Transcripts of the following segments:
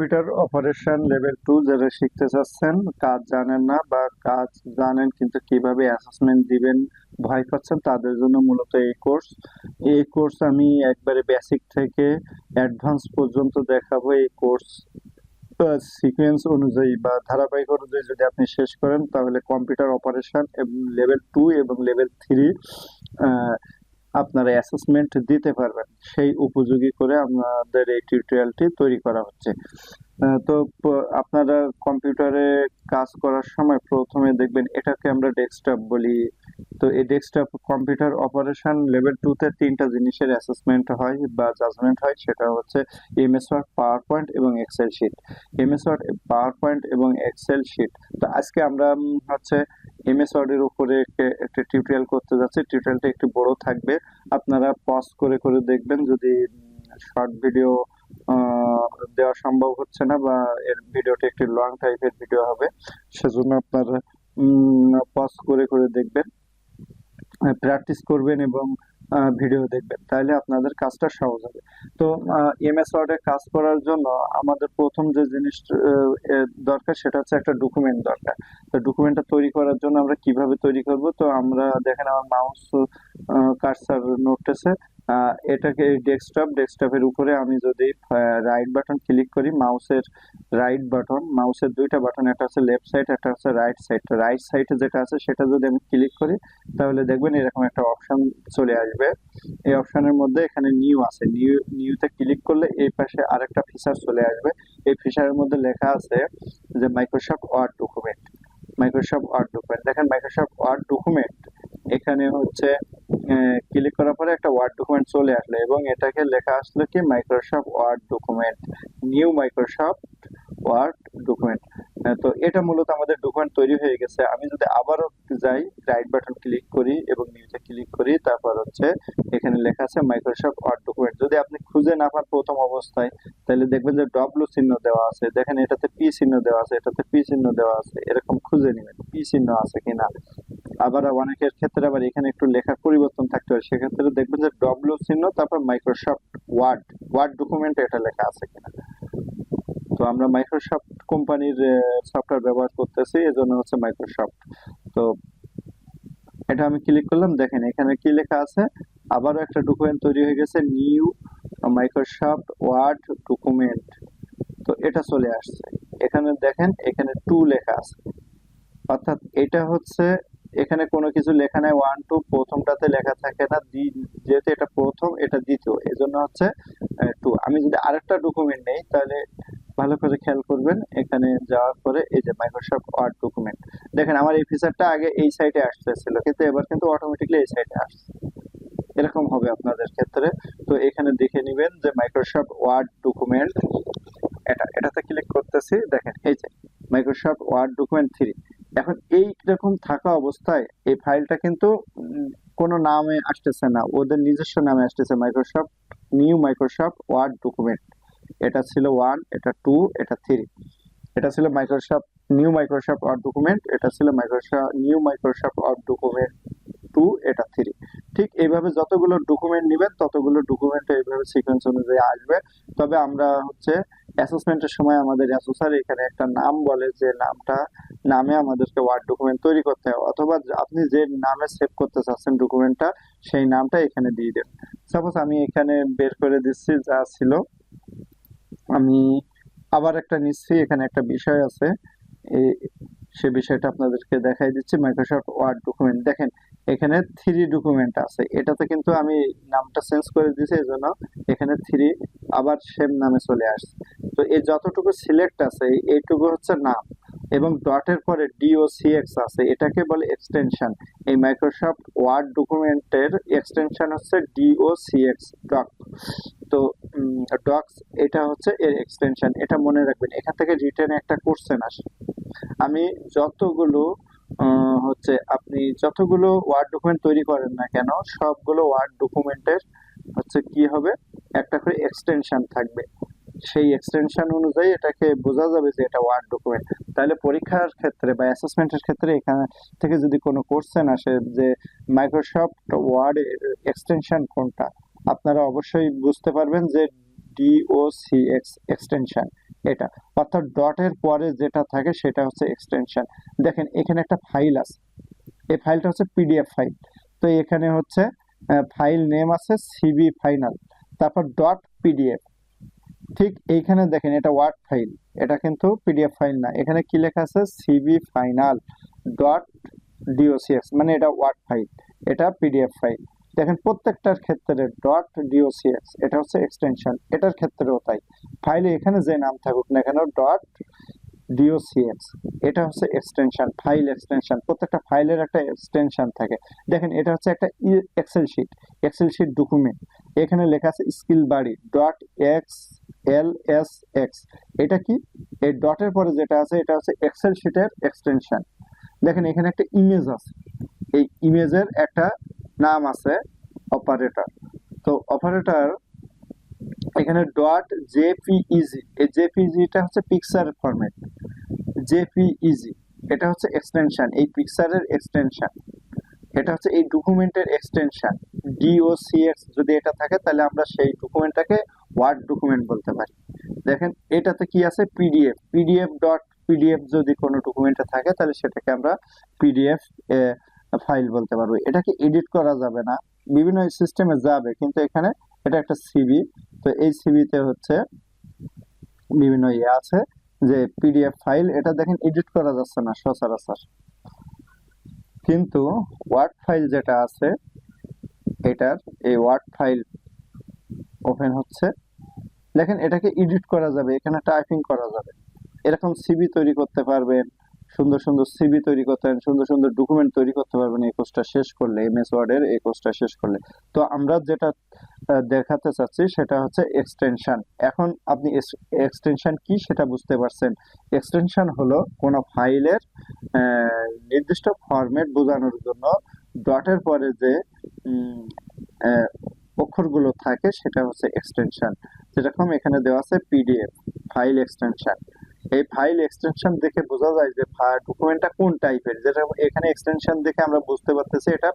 Computer operation level 2 যারা শিখতে চাচ্ছেন, কাজ জানেন না বা কাজ জানেন কিন্তু কিভাবে অ্যাসেসমেন্ট দিবেন ভয় পাচ্ছেন, তাদের জন্য মূলত এই কোর্স আমি একবারে বেসিক থেকে অ্যাডভান্স পর্যন্ত দেখাবো। এই কোর্স সিকোয়েন্স অনুযায়ী বা ধারাবাহিক অনুযায়ী যদি আপনি শেষ করেন, তাহলে কম্পিউটার অপারেশন লেভেল 2 এবং লেভেল 3 আপনারা অ্যাসেসমেন্ট দিতে পারবেন। সেই উপযোগী করে আমাদের এই টিউটোরিয়ালটি তৈরি করা হচ্ছে। তো আপনারা কম্পিউটারে কাজ করার সময় প্রথমে দেখবেন, এটাকে আমরা ডেস্কটপ বলি। তো এই ডেস্কটপ কম্পিউটার অপারেশন লেভেল 2 তে তিনটা জিনিসের অ্যাসেসমেন্ট হয় বা জাজমেন্ট হয়। সেটা হচ্ছে এমএস ওয়ার্ড, পাওয়ার পয়েন্ট এবং Excel sheet. MS Word, PowerPoint এবং এক্সেল শিট। তো আজকে আমরা হচ্ছে এমএস ওয়ার্ড এর উপরে একটা টিউটোরিয়াল করতে যাচ্ছি। টিউটোরিয়ালটা একটু বড় থাকবে, আপনারা পজ করে করে দেখবেন। যদি শর্ট ভিডিও দেওয়া সম্ভব হচ্ছে না বা এর ভিডিওটা একটু লং টাইপের ভিডিও হবে, সেজন্য আপনারা পজ করে করে দেখবেন, প্র্যাকটিস করবেন এবং ভিডিও দেখবেন, তাহলে আপনাদের কাজটা সহজ হবে। তো এমএস ওয়ার্ডে কাজ করার জন্য আমাদের প্রথম যে জিনিস দরকার, সেটা হচ্ছে একটা ডকুমেন্ট দরকার। তো ডকুমেন্টটা তৈরি করার জন্য আমরা কিভাবে তৈরি করব, তো আমরা দেখেন আমার মাউস কার্সার নড়তেছে। এটাকে ডেস্কটপের উপরে আমি যদি রাইট বাটন ক্লিক করি, মাউসের দুইটা বাটন, একটা হচ্ছে লেফট সাইড, একটা হচ্ছে রাইট সাইড। রাইট সাইডে যেটা আছে সেটা যদি আমি ক্লিক করি, তাহলে দেখবেন এরকম একটা অপশন চলে আসবে। এই অপশনের মধ্যে এখানে নিউ আছে, নিউতে ক্লিক করলে এই পাশে আরেকটা ফিচার চলে আসবে। এই ফিচারের মধ্যে লেখা আছে যে মাইক্রোসফট ওয়ার্ড ডকুমেন্ট। দেখেন মাইক্রোসফট ওয়ার্ড ডকুমেন্ট, এখানে হচ্ছে ক্লিক করার পরে একটা ওয়ার্ড ডকুমেন্ট চলে আসলো এবং এটাকে লেখা আসলো কি Microsoft Word document, new Microsoft Word document. তো এটা মূলত আমাদের ডকুমেন্ট তৈরি হয়ে গেছে। আমি যদি আবারও যাই, রাইট বাটন ক্লিক করি এবং নিউতে ক্লিক করি, তারপর হচ্ছে এখানে লেখা আছে মাইক্রোসফট ওয়ার্ড ডকুমেন্ট। যদি আপনি খুঁজে না পান প্রথম অবস্থায়, তাহলে দেখবেন যে ডব্লিউ চিহ্ন দেওয়া আছে, দেখেন এটাতে পি চিহ্ন দেওয়া আছে, এটাতে পি চিহ্ন দেওয়া আছে, এরকম খুঁজে নেবেন পি চিহ্ন আছে কিনা। আবার অনেকের ক্ষেত্রে আবার এখানে একটু লেখার পরিবর্তন থাকতে পারে, সেক্ষেত্রে দেখবেন যে ডব্লিউ চিহ্ন তারপর মাইক্রোসফট ওয়ার্ড ডকুমেন্ট এটা লেখা আছে কিনা। তো আমরা মাইক্রোসফট কোম্পানির সফটওয়্যার ব্যবহার করতেছি, এজন্য হচ্ছে মাইক্রোসফট। তো এটা আমি ক্লিক করলাম, দেখেন এখানে কি লেখা আছে, আবারও একটা ডকুমেন্ট তৈরি হয়ে গেছে, নিউ মাইক্রোসফট ওয়ার্ড ডকুমেন্ট। তো এটা চলে আসছে। এখানে দেখেন এখানে 2 লেখা আছে, অর্থাৎ এটা হচ্ছে এখানে কোনো কিছু লেখা নাই, 1 2 প্রথমটাতে লেখা থাকে না, যেহেতু এটা প্রথম এটা দ্বিতীয়, এজন্য হচ্ছে 2। আমি যদি আরেকটা ডকুমেন্ট নেই, তাহলে ভালো করে খেয়াল করবেন, এখানে যাওয়ার পরে এই যে মাইক্রোসফট ওয়ার্ড ডকুমেন্ট, দেখেন আমার এই ফিচারটা আগে এই সাইডে আসতেছিল, কিন্তু এবার কিন্তু অটোমেটিক্যালি এই সাইডে আসছে। এরকম হবে আপনাদের ক্ষেত্রে। তো এখানে দেখে নেবেন যে মাইক্রোসফট ওয়ার্ড ডকুমেন্ট, এটাতে ক্লিক করতেছি, দেখেন এই যে মাইক্রোসফট ওয়ার্ড ডকুমেন্ট 3। এখন এই রকম থাকা অবস্থায় এই ফাইলটা কিন্তু কোনো নামে আসতেছে না, ওদের নিজস্ব নামে আসতেছে, নিউ মাইক্রোসফট ওয়ার্ড ডকুমেন্ট। এটা ছিল 1, এটা 2, এটা 3। এটা ছিল নিউ মাইক্রোসফট ওয়ার্ড ডকুমেন্ট, এটা ছিল নিউ মাইক্রোসফট ওয়ার্ড ডকুমেন্ট 2, এটা 3। ঠিক এইভাবে যতগুলো ডকুমেন্ট নেবেন ততগুলো ডকুমেন্ট এইভাবে সিকোয়েন্স অনুযায়ী আসবে। তবে আমরা হচ্ছে অ্যাসেসমেন্টের সময় আমাদের অ্যাসোসার এখানে একটা নাম বলে, যে নামে আমাদেরকে ওয়ার্ড ডকুমেন্ট তৈরি করতে হবে, অথবা আপনি যে নামে সেভ করতে চাচ্ছেন ডকুমেন্টটা, সেই নামটা এখানে দিয়ে দেবেন। সাপোজ আমি এখানে বের করে দিচ্ছি যা ছিল, আমি আবার একটা নিচ্ছি, এখানে একটা বিষয় আছে, এই সে বিষয়টা আপনাদেরকে দেখাই দিচ্ছি। মাইক্রোসফট ওয়ার্ড ডকুমেন্ট, দেখেন এখানে 3 ডকুমেন্ট আছে, এটাতে কিন্তু আমি নামটা চেঞ্জ করে দিয়েছি, এজন্য এখানে 3 আবার সেম নামে চলে আসছে। তো এই যতটুকু সিলেক্ট আছে এইটুকু হচ্ছে নাম, এবং ডটের পরে DOCX আছে, এটাকে বলে এক্সটেনশন। এই মাইক্রোসফট ওয়ার্ড ডকুমেন্টের এক্সটেনশন হচ্ছে DOCX, ডক। তো ডক্স এটা হচ্ছে এর এক্সটেনশন, এটা মনে রাখবেন। এখান থেকে রিটেনে একটা কোশ্চেন আসে, আমি যতগুলো আপনি যতগুলো ওয়ার্ড ডকুমেন্ট তৈরি করেন না কেন, সবগুলো ওয়ার্ড ডকুমেন্টের হচ্ছে কি হবে, একটা করে এক্সটেনশন থাকবে। সেই এক্সটেনশন অনুযায়ী এটাকে বোঝা যাবে যে এটা ওয়ার্ড ডকুমেন্ট। তাহলে পরীক্ষার ক্ষেত্রে বা অ্যাসেসমেন্টের ক্ষেত্রে এখান থেকে যদি কোনো কোশ্চেন আসে যে মাইক্রোসফট ওয়ার্ড এক্সটেনশন কোনটা, আপনারা অবশ্যই বুঝতে পারবেন যে DOCX এক্সটেনশন, এটা, অর্থাৎ ডটের পরে যেটা থাকে সেটা হচ্ছে এক্সটেনশন। দেখেন এখানে একটা ফাইল আছে, এই ফাইলটা হচ্ছে পিডিএফ ফাইল। তো এখানে হচ্ছে ফাইল নেম আছে সিবি ফাইনাল, তারপর ডট পিডিএফ। ঠিক এইখানে দেখেন এটা ওয়ার্ড ফাইল, এটা কিন্তু পিডিএফ ফাইল না। এখানে কি লেখা আছে সিবি ফাইনাল ডট ডিওসিএক্স, মানে এটা ওয়ার্ড ফাইল, এটা পিডিএফ ফাইল। দেখেন প্রত্যেকটার ক্ষেত্রে ডট ডিওসিএক্স এটা হচ্ছে এক্সটেনশন, এটার ক্ষেত্রেও তাই। ফাইলে এখানে যে নাম থাকুক না কেন ডট ডিওসিএক্স এটা হচ্ছে এক্সটেনশন, ফাইল এক্সটেনশন। প্রত্যেকটা ফাইলের একটা এক্সটেনশন থাকে। দেখেন এটা হচ্ছে একটা Excel sheet, Excel sheet document. এখানে লেখা আছে স্কিল বাড়ি dot X L S X. এটা কি, এই ডটের পরে যেটা আছে এটা হচ্ছে এক্সেল শিটের এক্সটেনশন। দেখেন এখানে একটা ইমেজ আছে, এই ইমেজের একটা নাম আছে অপারেটর। তো অপারেটর এখানে ডট জেপিইজি, এই জেপিইজিটা হচ্ছে পিকচার ফরম্যাট, জেপিইজি এটা হচ্ছে এক্সটেনশন, এই পিকচারের এক্সটেনশন। এটা হচ্ছে এই ডকুমেন্টের এক্সটেনশন। ডিওসিএক্স যদি এটা থাকে তাহলে আমরা সেই ডকুমেন্টটাকে ওয়ার্ড ডকুমেন্ট বলতে পারি। দেখেন এটাতে কি আছে পিডিএফ, পিডিএফ ডট পিডিএফ যদি কোনো ডকুমেন্টে থাকে তাহলে সেটাকে আমরা পিডিএফ ফাইল বলতে পারবো। এটাকে এডিট করা যাবে না, বিভিন্ন সিস্টেমে যাবে, কিন্তু এখানে এটা একটা সিবি। তো এই সিবিতে হচ্ছে বিভিন্ন ইয়ে আছে যে পিডিএফ ফাইল, এটা দেখেন এডিট করা যাচ্ছে না সচরাচর। কিন্তু ওয়ার্ড ফাইল যেটা আছে এটার, এই ওয়ার্ড ফাইল ওপেন হচ্ছে, দেখেন এটাকে এডিট করা যাবে, এখানে টাইপিং করা যাবে। এরকম সিবি তৈরি করতে পারবেন, সুন্দর সুন্দর সিবি তৈরি করতে পারবেন, সুন্দর সুন্দর ডকুমেন্ট তৈরি করতে পারবেন এই কোর্সটা শেষ করলে, এমএস ওয়ার্ডের এই কোর্সটা শেষ করলে। তো আমরা যেটা দেখাতে চাচ্ছি সেটা হচ্ছে এক্সটেনশন। এখন আপনি এক্সটেনশন কি সেটা বুঝতে পারছেন। এক্সটেনশন হলো কোনো ফাইলের নির্দিষ্ট ফরম্যাট বোঝানোর জন্য ডটের পরে যে অক্ষরগুলো থাকে সেটা হচ্ছে এক্সটেনশন। যেরকম এখানে দেওয়া আছে পিডিএফ ফাইল এক্সটেনশন। এই ফাইল এক্সটেনশন দেখে বোঝা যায় যে ডকুমেন্টটা কোন টাইপের। যেটা এখানে এক্সটেনশন দেখে আমরা বুঝতে পারতেছি এটা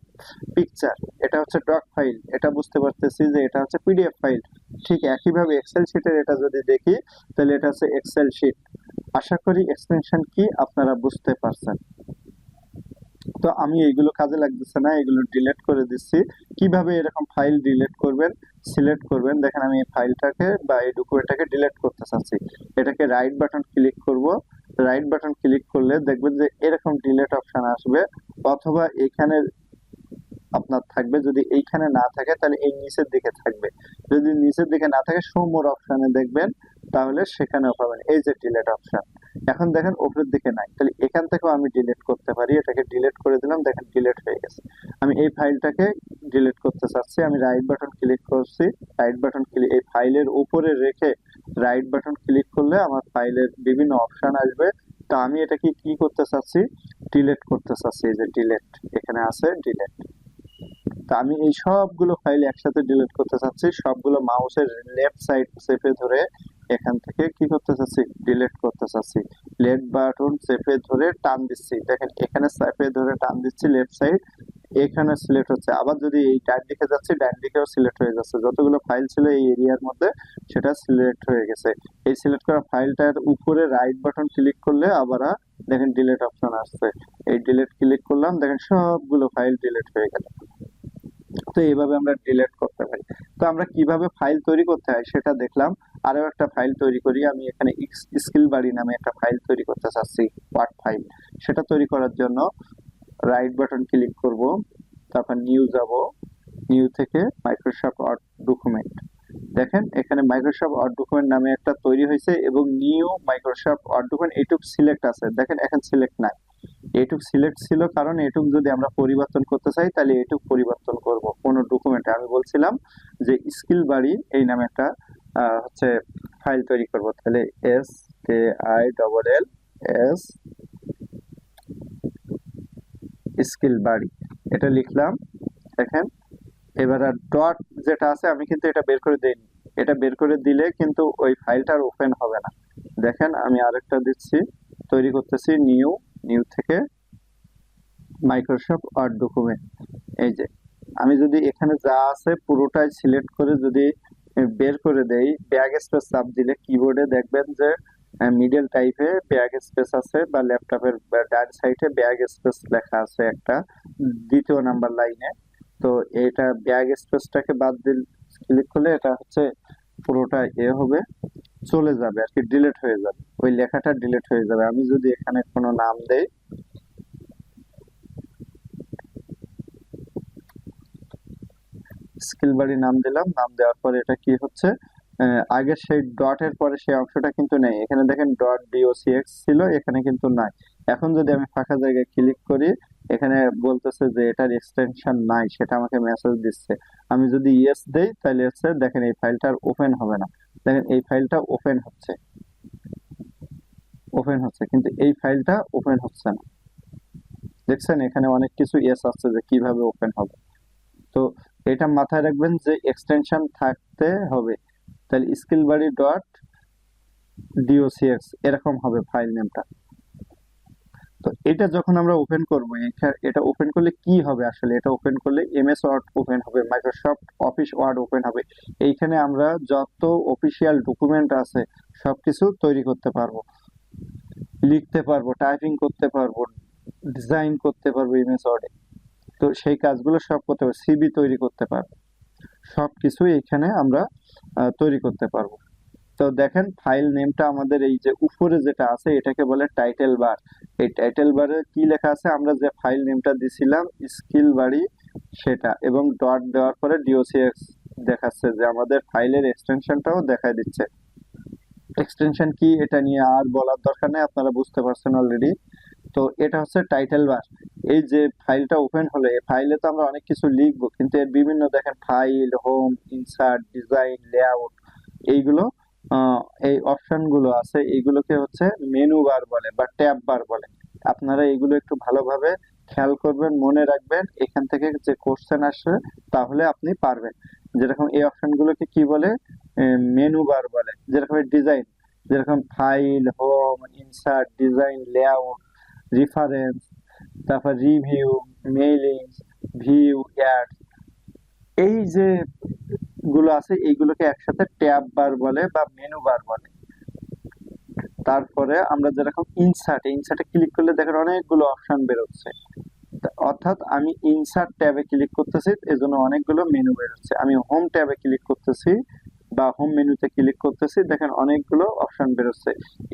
পিকচার, এটা হচ্ছে ডক ফাইল, এটা বুঝতে পারতেছি যে এটা হচ্ছে পিডিএফ ফাইল। ঠিক একইভাবে এক্সেল শিটের এটা যদি দেখি তাহলে এটা হচ্ছে এক্সেল শিট। আশা করি এক্সটেনশন কি আপনারা বুঝতে পারছেন। তো আমি এইগুলো কাজে লাগতেছে না, এগুলো ডিলিট করে দিচ্ছি। কিভাবে এরকম ফাইল ডিলিট করবেন, সিলেক্ট করবেন। দেখেন আমি এই ফাইলটাকে বা এই ডকুমেন্টটাকে ডিলিট করতে চাচ্ছি, এটাকে রাইট বাটন ক্লিক করব। রাইট বাটন ক্লিক করলে দেখবেন যে এরকম ডিলিট অপশন আসবে, অথবা এখানে আপনার থাকবে। যদি এইখানে না থাকে তাহলে এই নিচের দিকে থাকবে, যদি নিচের দিকে না থাকে শো মোর অপশনে দেখবেন, তাহলে সেখানেও পাবেন এই যে ডিলিট অপশন। এখন দেখেন উপরের দিকে নাই, তাহলে এখান থেকেও আমি ডিলিট করতে পারি। এটাকে ডিলিট করে দিলাম, দেখেন ডিলিট হয়ে গেছে। আমি এই ফাইলটাকে ডিলিট করতে চাচ্ছি, আমি রাইট বাটন ক্লিক করছি। রাইট বাটন ক্লিক, এই ফাইলের উপরে রেখে রাইট বাটন ক্লিক করলে আমার ফাইলের বিভিন্ন অপশন আসবে। তো আমি এটাকে কি করতে চাচ্ছি, ডিলিট করতে চাচ্ছি। এই যে ডিলিট এখানে আছে, ডিলিট। তা আমি এই সবগুলো ফাইল একসাথে ডিলিট করতে চাচ্ছি, সবগুলো মাউসের লেফট সাইড চেপে ধরে এখান থেকে কি করতে চাচ্ছি, ডিলিট করতে চাচ্ছি। লেফট বাটন চেপে ধরে টান দিচ্ছি, দেখেন এখানে চেপে ধরে টান দিচ্ছি লেফট সাইড, এখানে সিলেক্ট হচ্ছে। আবার যদি এই ডান দিকে যাচ্ছি, ডান দিকেও সিলেক্ট হয়ে যাচ্ছে। যতগুলো ফাইল ছিল এই এরিয়ার মধ্যে সেটা সিলেক্ট হয়ে গেছে। এই সিলেক্ট করা ফাইলটার উপরে রাইট বাটন ক্লিক করলে আবার দেখেন ডিলিট অপশন আসছে, এই ডিলিট ক্লিক করলাম, দেখেন সবগুলো ফাইল ডিলিট হয়ে গেল। তো এইভাবে আমরা ডিলিট করতে পারি। তো আমরা কিভাবে ফাইল তৈরি করতে হয় সেটা দেখলাম। আরো একটা ফাইল তৈরি করি। আমি এখানে স্কিল বাড়ি নামে একটা ফাইল তৈরি করতে চাচ্ছি, ওয়ার্ড ফাইল। সেটা তৈরি করার জন্য রাইট বাটন ক্লিক করব, তারপর নিউ যাব, নিউ থেকে মাইক্রোসফট ওয়ার্ড ডকুমেন্ট। দেখেন এখানে মাইক্রোসফট ওয়ার্ড ডকুমেন্ট নামে একটা তৈরি হয়েছে এবং নিউ মাইক্রোসফট ওয়ার্ড ডকুমেন্ট এইটুক সিলেক্ট আছে। দেখেন এখন সিলেক্ট নাই, এইটুক সিলেক্ট ছিল কারণ এইটুক যদি আমরা পরিবর্তন করতে চাই তাহলে এইটুক পরিবর্তন করব কোন ডকুমেন্টে। আমি বলছিলাম যে স্কিল বাড়ি এই নামে একটা হচ্ছে ফাইল তৈরি করব। তাহলে S K I double L S skill বাড়ি এটা লিখলাম। দেখেন এবার আর ডট যেটা আছে আমি কিন্তু এটা বের করে দেইনি, এটা বের করে দিলে কিন্তু ওই ফাইলটার ওপেন হবে না। দেখেন আমি আরেকটা দিচ্ছি, তৈরি করতেছি নিউ, নিউ থেকে মাইক্রোসফট ওয়ার্ড ডকুমেন্ট। এই যে আমি যদি এখানে যা আছে পুরোটাই সিলেক্ট করে যদি বের করে দেই, ব্যাক স্পেস চাপ দিলে কিবোর্ডে দেখবেন যে মিডল টাইপে ব্যাগ স্পেস আছে, বা ল্যাপটপের ডান সাইডে ব্যাগ স্পেস লেখা আছে একটা দ্বিতীয় নাম্বার লাইনে। তো এটা ব্যাগ স্পেসটাকে বাদ দিলে, ক্লিক করলে এটা হচ্ছে পুরোটা হবে, চলে যাবে আর কি, ডিলিট হয়ে যাবে, ওই লেখাটা ডিলিট হয়ে যাবে। আমি যদি এখানে কোনো নাম দেই, স্কিল বাড়ি নাম দিলাম, নাম দেওয়ার পরে এটা কি হচ্ছে, আগের সেই ডটের পরে সেই অংশটা কিন্তু নেই। এখানে দেখেন ডট docx ছিল, এখানে কিন্তু নাই। এখন যদি আমি ফাঁকা জায়গায় ক্লিক করি, এখানে বলতেছে যে এটার এক্সটেনশন নাই, সেটা আমাকে মেসেজ দিচ্ছে। আমি যদি ইয়েস দেই, তাহলে হচ্ছে দেখেন এই ফাইলটা আর ওপেন হবে না। দেখেন এই ফাইলটা ওপেন হচ্ছে, কিন্তু এই ফাইলটা ওপেন হচ্ছে না। দেখছেন এখানে অনেক কিছু ইয়েস আসছে যে কিভাবে ওপেন হবে। তো এটা মাথায় রাখবেন যে এক্সটেনশন থাকতে হবে। তাহলে স্কিলবাড়ি ডট docx এরকম হবে ফাইল নেমটা। তো এটা যখন আমরা ওপেন করব, এটা ওপেন করলে কি হবে আসলে, এটা ওপেন করলে এমএস ওয়ার্ড ওপেন হবে, মাইক্রোসফট অফিস ওয়ার্ড ওপেন হবে। এইখানে আমরা যত অফিসিয়াল ডকুমেন্ট আছে সবকিছু তৈরি করতে পারবো, লিখতে পারবো, টাইপিং করতে পারবো, ডিজাইন করতে পারবো এমএস ওয়ার্ডে। তো সেই কাজগুলো সব করতে পারবো, সিভি তৈরি করতে পারবো, সবকিছু এখানে আমরা তৈরি করতে পারবো। তো দেখেন ফাইল নেমটা আমাদের এই যে উপরে যেটা আছে এটাকে বলে টাইটেল বার। এই টাইটেল বারে কি লেখা আছে, আমরা যে ফাইল নেমটা দিছিলাম স্কিল বাড়ি সেটা, এবং ডট দেওয়ার পরে docx দেখাচ্ছে, যে আমাদের ফাইলের এক্সটেনশনটাও দেখাই দিচ্ছে। এক্সটেনশন কি এটা নিয়ে আর বলার দরকার নেই, আপনারা বুঝতে পারছেন অলরেডি। তো এটা হচ্ছে টাইটেল বার। এই যে ফাইলটা ওপেন হলে, এই ফাইলে তো আমরা অনেক কিছু লিখবো, কিন্তু এর বিভিন্ন দেখেন file, home, insert, design, layout, এইগুলো এই অপশন গুলো আছে, এইগুলোকে হচ্ছে মেনু বার বলে বা ট্যাব বার বলে। আপনারা এগুলো একটু ভালোভাবে খেয়াল করবেন, মনে রাখবেন, এখান থেকে যে কোশ্চেন আসবে তাহলে আপনি পারবেন। যেরকম এই অপশন গুলোকে কি বলে, মেনু বার বলে। যেরকম ডিজাইন, যেরকম file, home, insert, design, layout, reference, তারপর রিভিউ, মেইলিং, ভিউ, অ্যাড, এই যে গুলো আছে এইগুলোকে একসাথে ট্যাব বার বলে বা মেনু বার বলে। তারপরে আমরা যেরকম ইনসার্টে ক্লিক করলে দেখেন অনেকগুলো অপশন বেরোচ্ছে, অর্থাৎ আমি ইনসার্ট ট্যাবে ক্লিক করতেছি, এজন্য অনেকগুলো মেনু বেরোচ্ছে। আমি হোম ট্যাবে ক্লিক করতেছি বা হোম মেনুতে ক্লিক করতেছি, দেখেন অনেকগুলো অপশন বেরোচ্ছে।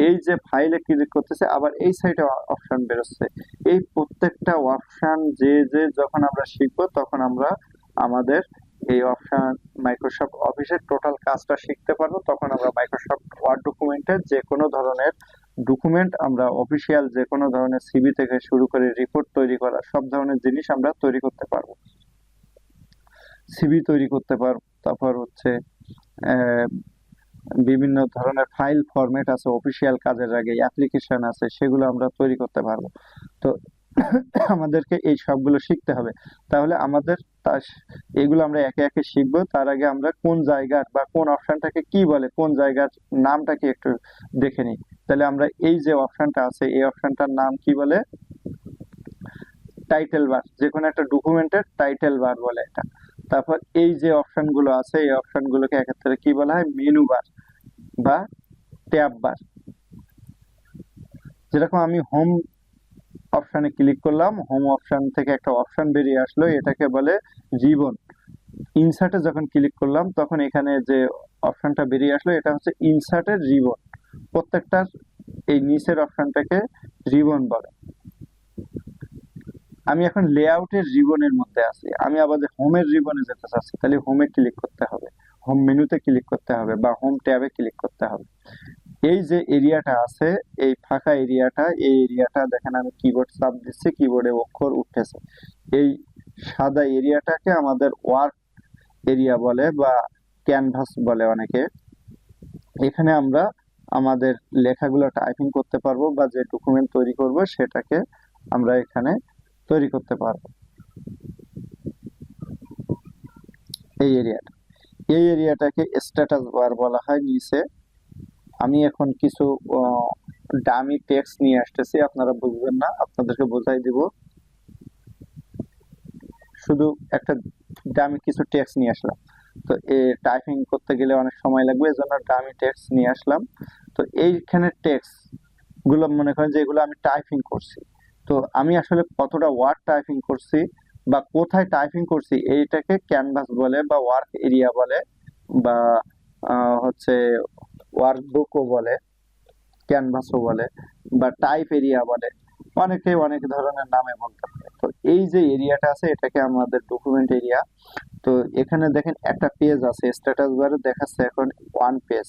এই যে ফাইলে ক্লিক করতেছে, আবার এই সাইডে অপশন বেরোচ্ছে। এই প্রত্যেকটা অপশন যে যে যখন আমরা শিখবো, তখন আমরা আমাদের এই অপশন মাইক্রোসফট অফিসের টোটাল কাজটা শিখতে পারবো। তখন আমরা মাইক্রোসফট ওয়ার্ড ডকুমেন্টের যে কোনো ধরনের ডকুমেন্ট, আমরা অফিসিয়াল যে কোনো ধরনের সিভি থেকে শুরু করে রিপোর্ট তৈরি করা সব ধরনের জিনিস আমরা তৈরি করতে পারবো, সিভি তৈরি করতে পারবো। তারপর হচ্ছে আহ, বিভিন্ন ধরনের ফাইল ফরম্যাট আছে, অফিসিয়াল কাজের আগে অ্যাপ্লিকেশন আছে, সেগুলো আমরা তৈরি করতে পারবো। তো আমাদেরকে এই সবগুলো শিখতে হবে। তাহলে আমাদের এগুলো আমরা একে একে শিখবো, তার আগে আমরা কোন জায়গার বা কোন অপশনটাকে কি বলে, কোন জায়গার নামটা কি একটু দেখে নিই। তাহলে আমরা এই যে অপশনটা আছে, এই অপশনটার নাম কি বলে, টাইটেল বার। যে কোনো একটা ডকুমেন্টের টাইটেল বার বলে এটা। তারপর এই যে অপশন গুলো আছে, এই অপশন গুলোকে এক্ষেত্রে কি বলা হয়, মেনু বার বা ট্যাব বার। যেরকম আমি হোম অপশনে ক্লিক করলাম, হোম অপশন থেকে একটা অপশন বেরিয়ে আসলো, এটাকে বলে রিবন। ইনসার্টে যখন ক্লিক করলাম, তখন এখানে যে অপশনটা বেরিয়ে আসলো, এটা হচ্ছে ইনসার্টের রিবন। প্রত্যেকটার এই নিচের অপশনটাকে রিবন বলে। আমি এখন লেআউটের রিবনের মধ্যে আছি, আমি আবার যে হোমের রিবনে যেতে চাচ্ছি, তাহলে হোমে ক্লিক করতে হবে, হোম মেনুতে ক্লিক করতে হবে বা হোম ট্যাবে ক্লিক করতে হবে। এই যে এরিয়াটা আছে, এই ফাঁকা এরিয়াটা, এই এরিয়াটা দেখেন আমি কিবোর্ড চাপ দিচ্ছি, কিবোর্ডে অক্ষর উঠতেছে। এই সাদা এরিয়াটাকে আমাদের ওয়ার্ক এরিয়া বলে বা ক্যানভাস বলে অনেকে। এখানে আমরা আমাদের লেখাগুলো টাইপিং করতে পারবো বা যে ডকুমেন্ট তৈরি করব সেটাকে আমরা এখানে তৈরি করতে পারবো। এই এরিয়াটা, এই এরিয়াটাকে স্ট্যাটাস বার বলা হয় নিচে। আমি এখন কিছু ডামি টেক্সট নিয়ে আসতেছি, আপনারা বুঝবেন না, আপনাদেরকে বোঝাই দিব। শুধু একটা ডামি কিছু টেক্সট নিয়ে আসলাম। তো টাইপিং করতে গেলে অনেক সময় লাগবে, এজন্য ডামি টেক্সট নিয়ে আসলাম। তো তো এইখানে টেক্সট গুলো মনে করেন যে এগুলো আমি টাইপিং করছি, তো আমি আসলে কতটা ওয়ার্ড টাইপিং করছি বা কোথায় টাইপিং করছি এইটাকে ক্যানভাস বলে বা ওয়ার্ক এরিয়া বলে বা হচ্ছে ওয়ার্কবুকও বলে, ক্যানভাসও বলে বা টাইপ এরিয়া বলে, অনেকে অনেক ধরনের নামে বলতে পারে। তো এই যে এরিয়াটা আছে এটাকে আমাদের ডকুমেন্ট এরিয়া। তো এখানে দেখেন একটা পেজ আছে, স্ট্যাটাস বারে দেখাচ্ছে এখন ওয়ান পেজ,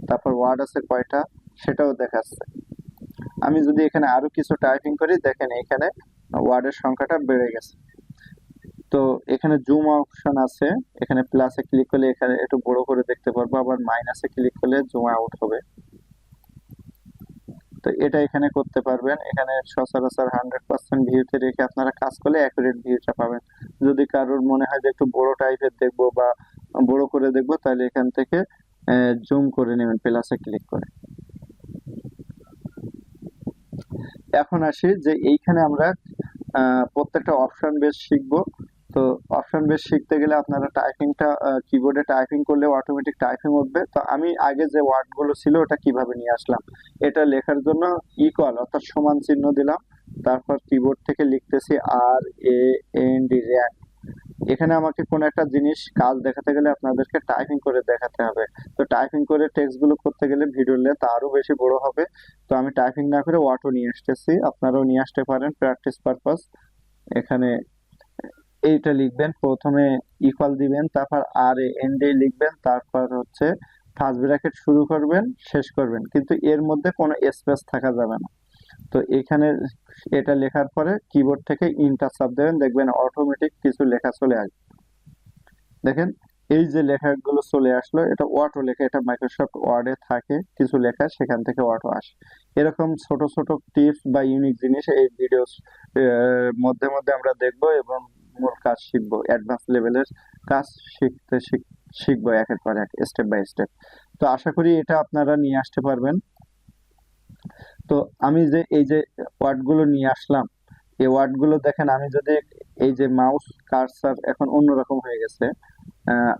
তারপর ওয়ার্ড আছে কয়টা সেটাও দেখাচ্ছে। আমি যদি এখানে আরো কিছু টাইপিং করি দেখেন এখানে ওয়ার্ডের সংখ্যাটা বেড়ে গেছে। তো এখানে জুম অপশন আছে, এখানে প্লাসে ক্লিক করলে এখানে একটু বড় করে দেখতে পারবো, আবার মাইনাসে ক্লিক করলে জুম আউট হবে। তো এটা এখানে করতে পারবেন। এখানে সচরাচর 100% ভিউতে রেখে আপনারা কাজ করলে অ্যাকুরেট ভিউটা পাবেন। যদি কারোর মনে হয় যে একটু বড় টাইপের দেখবো বা বড় করে দেখবো তাহলে এখান থেকে জুম করে নেবেন প্লাসে ক্লিক করে। এখন আসি যে এইখানে আমরা প্রত্যেকটা অপশন বেস শিখবো। তো অপশন বেস শিখতে গেলে আপনারা টাইপিংটা কিবোর্ডে টাইপিং করলে অটোমেটিক টাইপিং উঠবে। তো আমি আগে যে ওয়ার্ড গুলো ছিল ওটা কিভাবে নিয়ে আসলাম, এটা লেখার জন্য ইকুয়াল অর্থাৎ সমান চিহ্ন দিলাম, তারপর কিবোর্ড থেকে লিখতেছি RAND র্যান্ড। এখানে আমাকে কোন একটা জিনিস কাজ দেখাতে গেলে আপনাদেরকে টাইপিং করে দেখাতে হবে। তো টাইপিং করে টেক্সট গুলো করতে গেলে ভিডিও লেন্থ আরো বেশি বড় হবে। তো আমি টাইপিং না করে অটো নিয়ে আসতেছি, আপনারাও নিয়ে আসতে পারেন প্র্যাকটিস পারপাস। এখানে এইটা লিখবেন, প্রথমে ইকুয়াল দিবেন, তারপর RAND লিখবেন, তারপর হচ্ছে ফার্স্ট ব্র্যাকেট শুরু করবেন শেষ করবেন, কিন্তু এর মধ্যে কোনো স্পেস থাকা যাবে না। তো এখানে এটা লেখার পরে কিবোর্ড থেকে ইন্টার চাপ দেবেন, দেখবেন অটোমেটিক কিছু লেখা চলে আসবে। দেখেন এই যে লেখাগুলো চলে আসলো এটা অটো লেখা, এটা মাইক্রোসফট ওয়ার্ডে থাকে কিছু লেখা, সেখান থেকে অটো আসে। এরকম ছোট ছোট টিপস বা ইউনিক জিনিস এই ভিডিওর মধ্যে মধ্যে আমরা দেখবো এবং মূল কাজ শিখবো, অ্যাডভান্স লেভেলের কাজ শিখবো একের পর এক, স্টেপ বাই স্টেপ। তো আশা করি এটা আপনারা নিয়ে আসতে পারবেন। তো আমি যে এই যে ওয়ার্ডগুলো নিয়ে আসলাম, এই ওয়ার্ডগুলো দেখেন আমি যদি এই যে মাউস কার্সার এখন অন্যরকম হয়ে গেছে,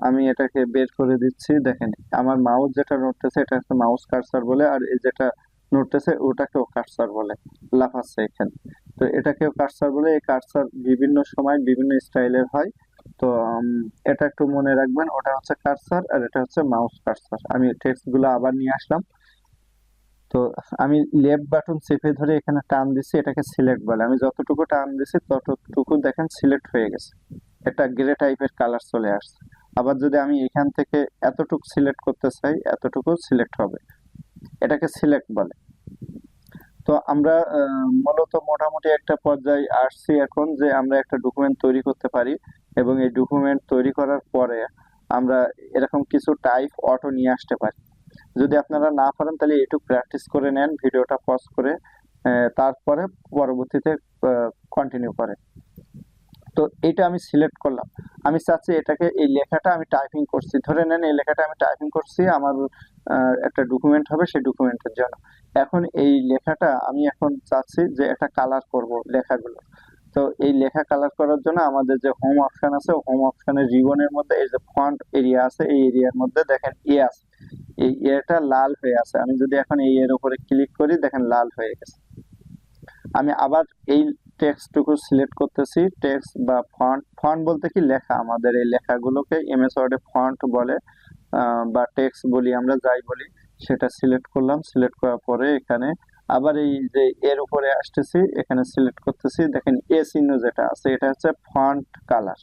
আমি এটাকে বের করে দিচ্ছি। দেখেন আমার মাউস যেটা নড়তেছে এটা হচ্ছে মাউস কার্সার বলে, আর এই যেটা নড়তেছে ওটাকেও কার্সার বলে, লাফাচ্ছে এখানে। তো এটাকেও কার্সার বলে। এই কার্সার বিভিন্ন সময় বিভিন্ন স্টাইলের হয়। তো এটা একটু মনে রাখবেন, ওটা হচ্ছে কার্সার আর এটা হচ্ছে মাউস কার্সার। আমি টেক্সট গুলো আবার নিয়ে আসলাম। তো আমি লেফট বাটন চেপে ধরে এখানে টান দিচ্ছি, এটাকে সিলেক্ট বলে। আমি যতটুকু টান দিচ্ছি ততটুকু দেখেন সিলেক্ট হয়ে গেছে, একটা গ্রে টাইপের কালার চলে আসছে। আবার যদি আমি এখান থেকে এতটুকু সিলেক্ট করতে চাই এতটুকু সিলেক্ট হবে, এটাকে সিলেক্ট বলে। তো আমরা মূলত মোটামুটি একটা পর্যায়ে আসছি এখন যে আমরা একটা ডকুমেন্ট তৈরি করতে পারি, এবং এই ডকুমেন্ট তৈরি করার পরে আমরা এরকম কিছু টাইপ অটো নিয়ে আসতে পারি। যদি আপনারা না পারেন তাহলে একটু প্র্যাকটিস করে নেন, ভিডিওটা পজ করে তারপরে পরবর্তীতে কন্টিনিউ করেন। তো এটা আমি সিলেক্ট করলাম, আমি চাচ্ছি এটাকে এই লেখাটা আমি টাইপিং করছি, ধরে নেন এই লেখাটা আমি টাইপিং করছি আমার একটা ডকুমেন্ট হবে সেই ডকুমেন্টের জন্য। এখন এই লেখাটা আমি এখন চাচ্ছি যে একটা কালার করব লেখাগুলো। তো এই লেখা কালার করার জন্য আমাদের যে হোম অপশন আছে, হোম অপশনের রিবনের মধ্যে এই যে ফন্ট এরিয়া আছে, এই এরিয়ার মধ্যে দেখেন এ আছে, এই এটা লাল হয়ে আছে। আমি যদি এখন এই এর উপরে ক্লিক করি দেখেন লাল হয়ে গেছে। আমি আবার এই টেক্সটটুকু সিলেক্ট করতেছি, টেক্সট বা ফন্ট। ফন্ট বলতে কি লেখা, আমাদের এই লেখাগুলোকে এমএস ওয়ার্ডে ফন্ট বলে বা টেক্সট বলি, আমরা যাই বলি। সেটা সিলেক্ট করলাম, সিলেক্ট করার পরে এখানে আবার এই যে এর উপরে আসতেছি, এখানে সিলেক্ট করতেছি, দেখেন এ চিহ্ন যেটা আছে এটা হচ্ছে ফন্ট কালার।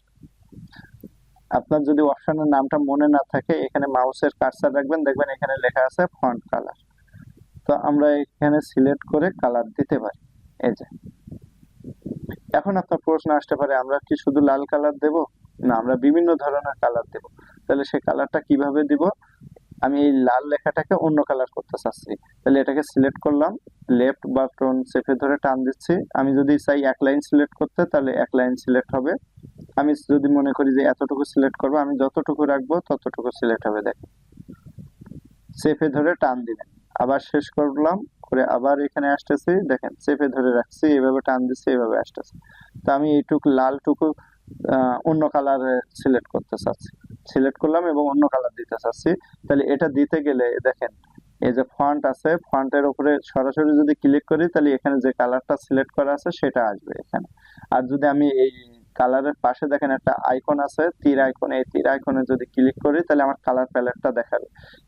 আপনার যদি অপশনের নামটা মনে না থাকে এখানে মাউসের কার্সার রাখবেন, দেখবেন এখানে লেখা আছে ফন্ট কালার। তো আমরা এখানে সিলেক্ট করে কালার দিতে পারি। এই যে এখন আপনার প্রশ্ন আসতে পারে আমরা কি শুধু লাল কালার দেব, না আমরা বিভিন্ন ধরনের কালার দেব। তাহলে সেই কালারটা কিভাবে দিব, আমি এই লাল লেখাটাকে অন্য কালার করতে চাচ্ছি, তাহলে এটাকে সিলেক্ট করলাম, লেফট বাটন চেপে ধরে টান দিচ্ছি। আমি যদি চাই এক লাইন সিলেক্ট করতে তাহলে এক লাইন সিলেক্ট হবে। আমি যদি মনে করি যে এতটুকু সিলেক্ট করবো, আমি যতটুকু রাখবো ততটুকু সিলেক্ট হবে। দেখেন চেপে ধরে টান দিবেন, আবার শেষ করলাম করে আবার এখানে আসতেছি, দেখেন চেপে ধরে রাখছি, এভাবে টান দিচ্ছি, এভাবে আসতেছে। তো আমি এইটুকু লালটুকু অন্য কালার সিলেক্ট করতে চাচ্ছি, সিলেক্ট করলাম এবং অন্য কালার দিতে চাচ্ছি। তাহলে এটা দিতে গেলে দেখেন এই যে ফন্ট আছে, ফন্টের উপরে সরাসরি যদি ক্লিক করি তাহলে এখানে যে কালারটা সিলেক্ট করা আছে সেটা আসবে এখানে। আর যদি আমি এই কালারের পাশে দেখেন একটা আইকন আছে, তীর আইকন, এই তীর আইকনে যদি ক্লিক করি তাহলে আমার কালার প্যালেটটা দেখাবে।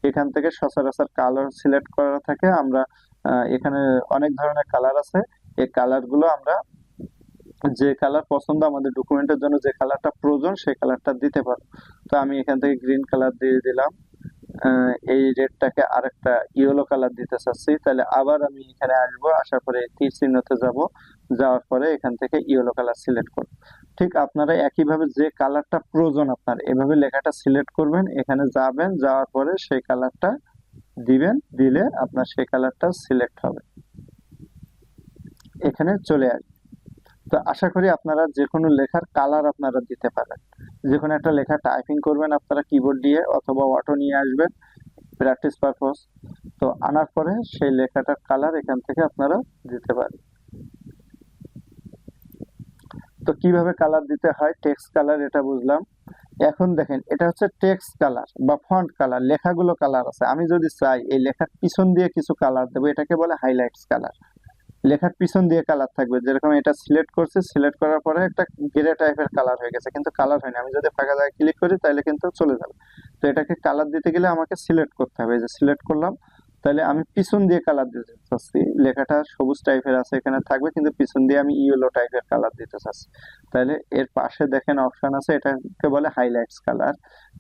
এখান থেকে সচরাচর কালার সিলেক্ট করা থাকে। আমরা এখানে অনেক ধরনের কালার আছে, এই কালারগুলো আমরা যে কালার পছন্দ, আমাদের ডকুমেন্টের জন্য যে কালারটা প্রয়োজন সেই কালারটা দিতে পারো। তো আমি এখান থেকে গ্রিন কালার দিয়ে দিলাম, এই রেডটাকে আরেকটা ইয়েলো কালার দিতে চাচ্ছি, তাহলে আবার আমি এখানে আসবো, আসার পরে তীর চিহ্নতে যাব, যাওয়ার পরে এখান থেকে ইয়েলো কালার সিলেক্ট করব। ঠিক আপনারা একইভাবে যে কালারটা প্রয়োজন আপনার এভাবে লেখাটা সিলেক্ট করবেন, এখানে যাবেন, যাওয়ার পরে সেই কালারটা দিবেন, দিলে আপনার সেই কালারটা সিলেক্ট হবে, এখানে চলে আসবে। তো আশা করি আপনারা যে কোনো লেখার কালার আপনারা দিতে পারেন। যে কোনো একটা লেখা টাইপিং করবেন আপনারা কিবোর্ড দিয়ে, অথবা অটো নিয়ে আসবেন প্র্যাকটিস পারপস। তো আনার পরে সেই লেখাটার কালার এখান থেকে আপনারা দিতে পারেন। তো কিভাবে কালার দিতে হয়, টেক্সট কালার এটা বুঝলাম। এখন দেখেন এটা হচ্ছে টেক্সট কালার বা ফন্ট কালার, লেখাগুলো কালার আছে। আমি যদি চাই এই লেখার পিছন দিয়ে কিছু কালার দেবো, এটাকে বলে হাইলাইটস কালার। লেখার পিছন দিয়ে কালার থাকবে, যেরকম এটা সিলেক্ট করছি, সিলেক্ট করার পরে একটা গ্রে টাইপের কালার হয়ে গেছে, কিন্তু কালার হয়নি। আমি যদি ফাঁকা জায়গায় ক্লিক করি তাহলে কিন্তু চলে যাবে। তো এটাকে কালার দিতে গেলে আমাকে সিলেক্ট করতে হবে, এই যে সিলেক্ট করলাম, তাহলে আমি পিছন দিয়ে কালার দিতে চাচ্ছি। লেখাটা সবুজ টাইপের আছে এখানে থাকবে, কিন্তু পিছন দিয়ে আমি ইয়েলো টাইপের কালার দিতে চাচ্ছি। তাহলে এর পাশে দেখেন অপশন আছে, এটাকে বলে হাইলাইটস কালার।